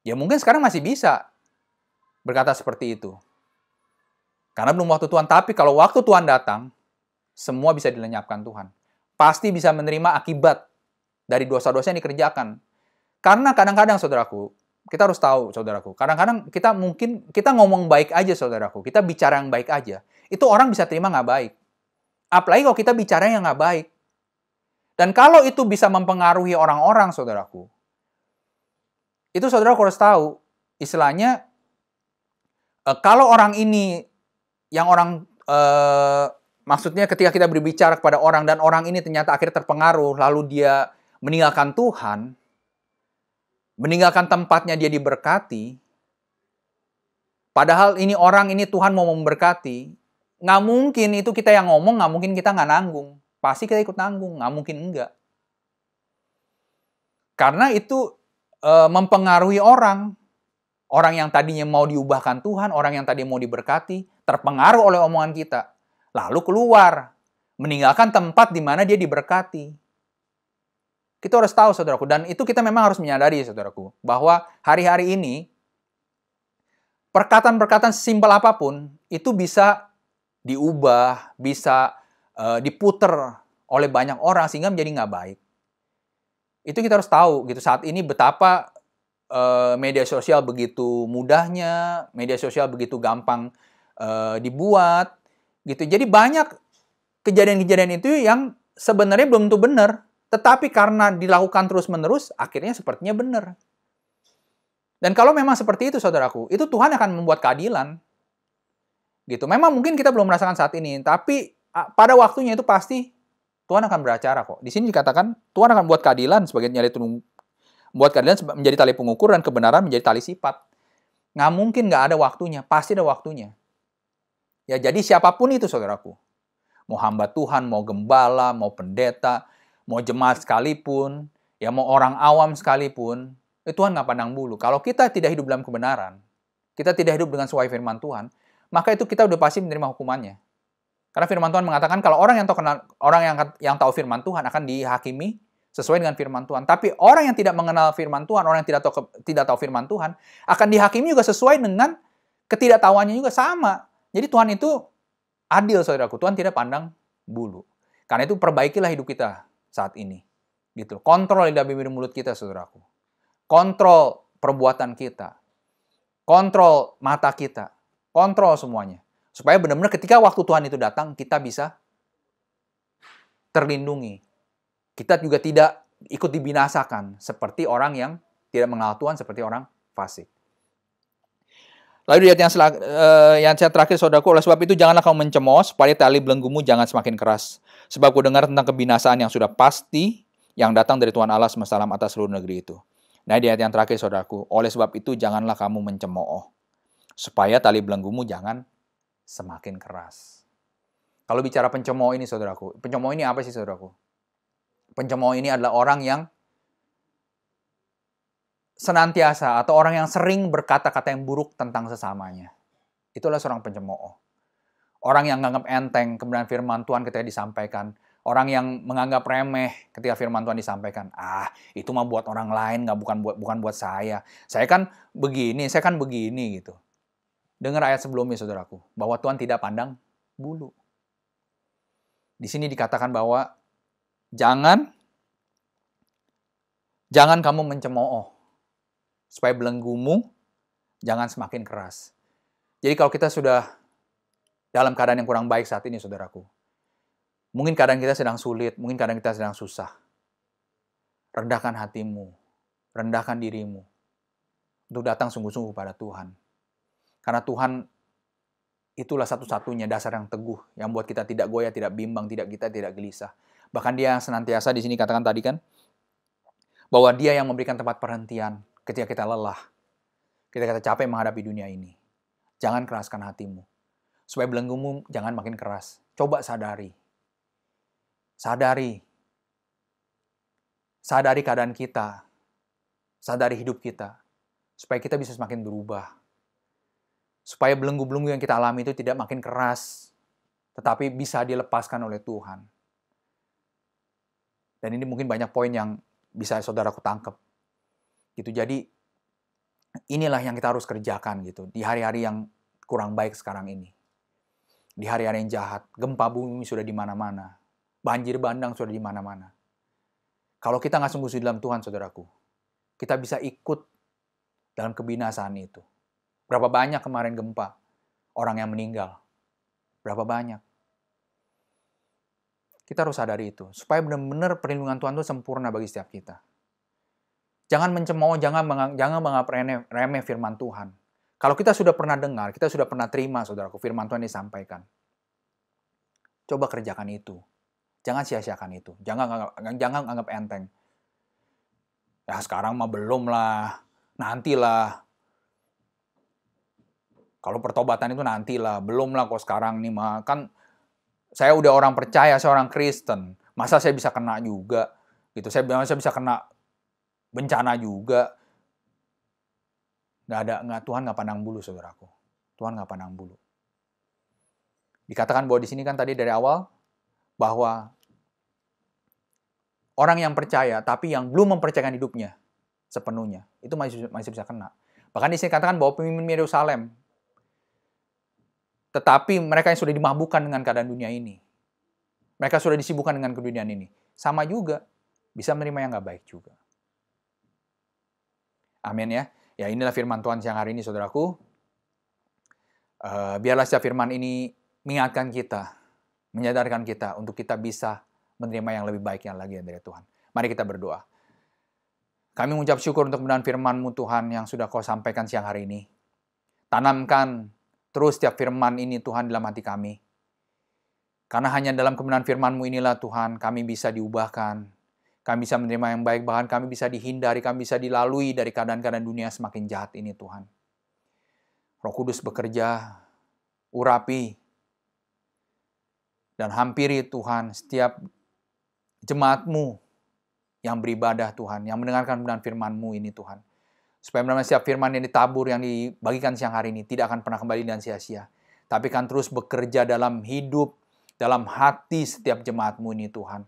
Ya mungkin sekarang masih bisa berkata seperti itu. Karena belum waktu Tuhan. Tapi kalau waktu Tuhan datang, semua bisa dilenyapkan Tuhan. Pasti bisa menerima akibat dari dosa-dosa yang dikerjakan. Karena kadang-kadang, saudaraku, kita harus tahu, saudaraku, kadang-kadang kita ngomong baik aja, saudaraku. Kita bicara yang baik aja. Itu orang bisa terima nggak baik. Apalagi kalau kita bicara yang nggak baik. Dan kalau itu bisa mempengaruhi orang-orang, saudaraku, itu saudaraku harus tahu, istilahnya, kalau orang ini, maksudnya ketika kita berbicara kepada orang, dan orang ini ternyata akhirnya terpengaruh, lalu dia meninggalkan Tuhan, meninggalkan tempatnya dia diberkati, padahal orang ini Tuhan mau memberkati, nggak mungkin itu kita yang ngomong, nggak mungkin kita nggak nanggung. Pasti kita ikut nanggung, nggak mungkin enggak. Karena itu mempengaruhi orang. Orang yang tadinya mau diubahkan Tuhan, orang yang tadi mau diberkati, terpengaruh oleh omongan kita. Lalu keluar, meninggalkan tempat di mana dia diberkati. Kita harus tahu, saudaraku. Dan itu kita memang harus menyadari, saudaraku, bahwa hari-hari ini, perkataan-perkataan simpel apapun, itu bisa diubah, bisa diputer oleh banyak orang, sehingga menjadi nggak baik. Itu kita harus tahu, gitu. Saat ini betapa media sosial begitu mudahnya, media sosial begitu gampang dibuat, gitu. Jadi banyak kejadian-kejadian itu yang sebenarnya belum tentu benar, tetapi karena dilakukan terus-menerus, akhirnya sepertinya benar. Dan kalau memang seperti itu, saudaraku, itu Tuhan akan membuat keadilan. Gitu. Memang mungkin kita belum merasakan saat ini, tapi pada waktunya itu pasti Tuhan akan beracara kok. Di sini dikatakan Tuhan akan buat keadilan sebagai nyali buat keadilan menjadi tali pengukur dan kebenaran menjadi tali sifat. Nggak mungkin nggak ada waktunya, pasti ada waktunya. Ya, jadi siapapun itu, saudaraku, mau hamba Tuhan, mau gembala, mau pendeta, mau jemaat sekalipun, ya mau orang awam sekalipun, Tuhan nggak pandang bulu. Kalau kita tidak hidup dalam kebenaran, kita tidak hidup dengan sesuai firman Tuhan, maka itu kita udah pasti menerima hukumannya. Karena firman Tuhan mengatakan kalau orang yang tahu firman Tuhan akan dihakimi sesuai dengan firman Tuhan. Tapi orang yang tidak mengenal firman Tuhan, orang yang tidak tahu firman Tuhan, akan dihakimi juga sesuai dengan ketidaktahuannya juga sama. Jadi Tuhan itu adil, saudaraku. Tuhan tidak pandang bulu. Karena itu perbaikilah hidup kita saat ini. Gitu. Kontrol lidah bibir mulut kita, saudaraku. Kontrol perbuatan kita. Kontrol mata kita. Kontrol semuanya. Supaya benar-benar ketika waktu Tuhan itu datang, kita bisa terlindungi. Kita juga tidak ikut dibinasakan seperti orang yang tidak mengenal Tuhan, seperti orang fasik. Lalu di ayat yang terakhir, saudaraku, oleh sebab itu janganlah kamu mencemooh supaya tali belenggumu jangan semakin keras. Sebab ku dengar tentang kebinasaan yang sudah pasti yang datang dari Tuhan Allah semesta alam atas seluruh negeri itu. Nah, di ayat yang terakhir, saudaraku, oleh sebab itu janganlah kamu mencemooh supaya tali belenggumu jangan semakin keras. Kalau bicara pencemooh ini, saudaraku, pencemooh ini apa sih, saudaraku? Pencemooh ini adalah orang yang senantiasa atau orang yang sering berkata-kata yang buruk tentang sesamanya. Itulah seorang pencemooh. Orang yang menganggap enteng kebenaran firman Tuhan ketika disampaikan. Orang yang menganggap remeh ketika firman Tuhan disampaikan. Itu mah buat orang lain, bukan buat saya. Saya kan begini gitu. Dengar ayat sebelumnya, saudaraku, bahwa Tuhan tidak pandang bulu. Di sini dikatakan bahwa jangan kamu mencemooh supaya belenggumu jangan semakin keras. Jadi kalau kita sudah dalam keadaan yang kurang baik saat ini, saudaraku, mungkin keadaan kita sedang sulit, mungkin keadaan kita sedang susah. Rendahkan hatimu, rendahkan dirimu untuk datang sungguh-sungguh pada Tuhan. Karena Tuhan itulah satu-satunya dasar yang teguh, yang buat kita tidak goyah, tidak bimbang, tidak gelisah. Bahkan Dia yang senantiasa, di sini katakan tadi kan, bahwa Dia yang memberikan tempat perhentian ketika kita lelah, ketika kita capek menghadapi dunia ini. Jangan keraskan hatimu, supaya belenggumu jangan makin keras. Coba sadari keadaan kita. sadari hidup kita, supaya kita bisa semakin berubah. Supaya belenggu-belenggu yang kita alami itu tidak makin keras, tetapi bisa dilepaskan oleh Tuhan. Dan ini mungkin banyak poin yang bisa saudaraku tangkap. Gitu. Jadi inilah yang kita harus kerjakan gitu di hari-hari yang kurang baik sekarang ini. Di hari-hari yang jahat, gempa bumi sudah di mana-mana. Banjir bandang sudah di mana-mana. Kalau kita nggak sungguh-sungguh dalam Tuhan, saudaraku, kita bisa ikut dalam kebinasaan itu. Berapa banyak kemarin gempa, orang yang meninggal. Berapa banyak. Kita harus sadari itu, supaya benar-benar perlindungan Tuhan itu sempurna bagi setiap kita. Jangan mencemooh, jangan menganggap remeh firman Tuhan. Kalau kita sudah pernah dengar, kita sudah pernah terima, saudaraku, firman Tuhan disampaikan. Coba kerjakan itu. Jangan sia-siakan itu. Jangan anggap enteng. Ya sekarang mah belum lah, nantilah. Kalau pertobatan itu nantilah, belum lah kok sekarang nih mah. Kan saya udah orang percaya, saya orang Kristen. Masa saya bisa kena juga? Gitu. Saya bisa kena bencana juga. Tuhan nggak pandang bulu, saudaraku. Tuhan nggak pandang bulu. Dikatakan bahwa di sini kan tadi dari awal, bahwa orang yang percaya, tapi yang belum mempercayakan hidupnya sepenuhnya, itu masih bisa kena. Bahkan di sini katakan bahwa pemimpin Yerusalem, tetapi mereka yang sudah dimabukkan dengan keadaan dunia ini, mereka sudah disibukkan dengan keduniaan ini, sama juga, bisa menerima yang nggak baik juga. Amin ya. Ya inilah firman Tuhan siang hari ini, saudaraku. Biarlah setiap firman ini mengingatkan kita, menyadarkan kita untuk kita bisa menerima yang lebih baik yang lagi dari Tuhan. Mari kita berdoa. Kami mengucap syukur untuk kebenaran firman-Mu Tuhan yang sudah Kau sampaikan siang hari ini. Tanamkan terus setiap firman ini Tuhan dalam hati kami. Karena hanya dalam kebenaran firman-Mu inilah Tuhan kami bisa diubahkan. Kami bisa menerima yang baik, bahkan kami bisa dihindari, kami bisa dilalui dari keadaan-keadaan dunia semakin jahat ini Tuhan. Roh Kudus bekerja, urapi, dan hampiri Tuhan setiap jemaat-Mu yang beribadah Tuhan, yang mendengarkan kebenaran firman-Mu ini Tuhan. Supaya benar-benar setiap firman yang ditabur, yang dibagikan siang hari ini tidak akan pernah kembali dengan sia-sia. Tapi akan terus bekerja dalam hidup, dalam hati setiap jemaat-Mu ini Tuhan.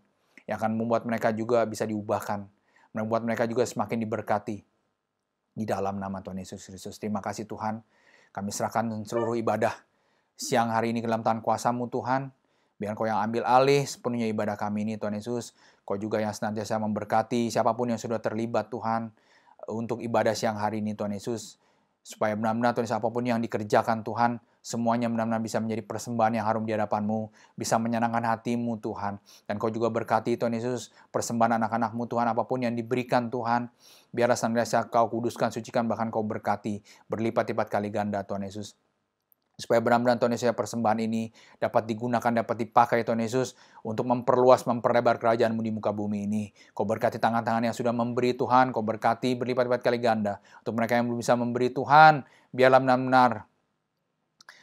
Yang akan membuat mereka juga bisa diubahkan. Membuat mereka juga semakin diberkati. Di dalam nama Tuhan Yesus Kristus. Terima kasih Tuhan. Kami serahkan seluruh ibadah siang hari ini ke dalam tangan kuasa-Mu Tuhan. Biar Kau yang ambil alih sepenuhnya ibadah kami ini Tuhan Yesus. Kau juga yang senantiasa memberkati siapapun yang sudah terlibat Tuhan. Untuk ibadah siang hari ini Tuhan Yesus. Supaya benar-benar Tuhan Yesus apapun yang dikerjakan Tuhan. Semuanya benar-benar bisa menjadi persembahan yang harum di hadapan-Mu. Bisa menyenangkan hati-Mu Tuhan. Dan Kau juga berkati Tuhan Yesus. Persembahan anak-anak-Mu Tuhan. Apapun yang diberikan Tuhan. Biarlah senantiasa Kau kuduskan, sucikan, bahkan Kau berkati. Berlipat-lipat kali ganda Tuhan Yesus. Supaya benar-benar Tuhan Yesus persembahan ini dapat digunakan, dapat dipakai Tuhan Yesus untuk memperluas, memperlebar kerajaan-Mu di muka bumi ini. Kau berkati tangan-tangan yang sudah memberi Tuhan, Kau berkati berlipat-lipat kali ganda. Untuk mereka yang belum bisa memberi Tuhan, biarlah benar-benar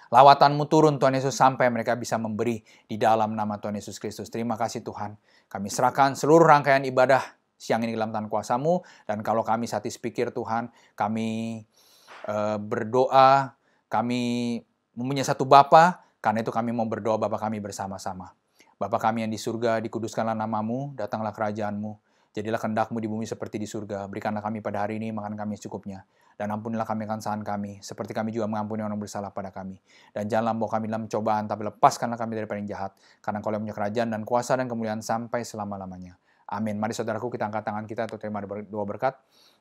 lawatan-Mu turun Tuhan Yesus sampai mereka bisa memberi di dalam nama Tuhan Yesus Kristus. Terima kasih Tuhan. Kami serahkan seluruh rangkaian ibadah siang ini dalam tangan kuasa-Mu. Dan kalau kami saat pikir Tuhan, kami berdoa, kami mempunyai satu Bapa, karena itu kami mau berdoa Bapa kami bersama-sama. Bapa kami yang di surga, dikuduskanlah nama-Mu, datanglah kerajaan-Mu. Jadilah kehendak-Mu di bumi seperti di surga. Berikanlah kami pada hari ini makan kami secukupnya. Dan ampunilah kami akan kesalahan kami, seperti kami juga mengampuni orang bersalah pada kami. Dan janganlah membawa kami dalam cobaan, tapi lepaskanlah kami daripada yang jahat. Karena Kau yang punya kerajaan dan kuasa dan kemuliaan sampai selama-lamanya. Amin. Mari saudaraku kita angkat tangan kita untuk terima doa berkat.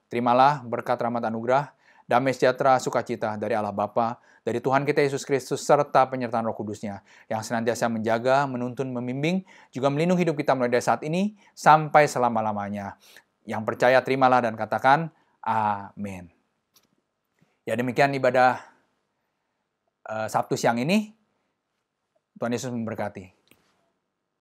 Terimalah berkat rahmat anugerah, damai sejahtera, sukacita dari Allah Bapa, dari Tuhan kita Yesus Kristus, serta penyertaan Roh Kudus-Nya, yang senantiasa menjaga, menuntun, membimbing, juga melindungi hidup kita mulai dari saat ini, sampai selama-lamanya. Yang percaya, terimalah dan katakan, amin. Ya demikian ibadah Sabtu siang ini, Tuhan Yesus memberkati.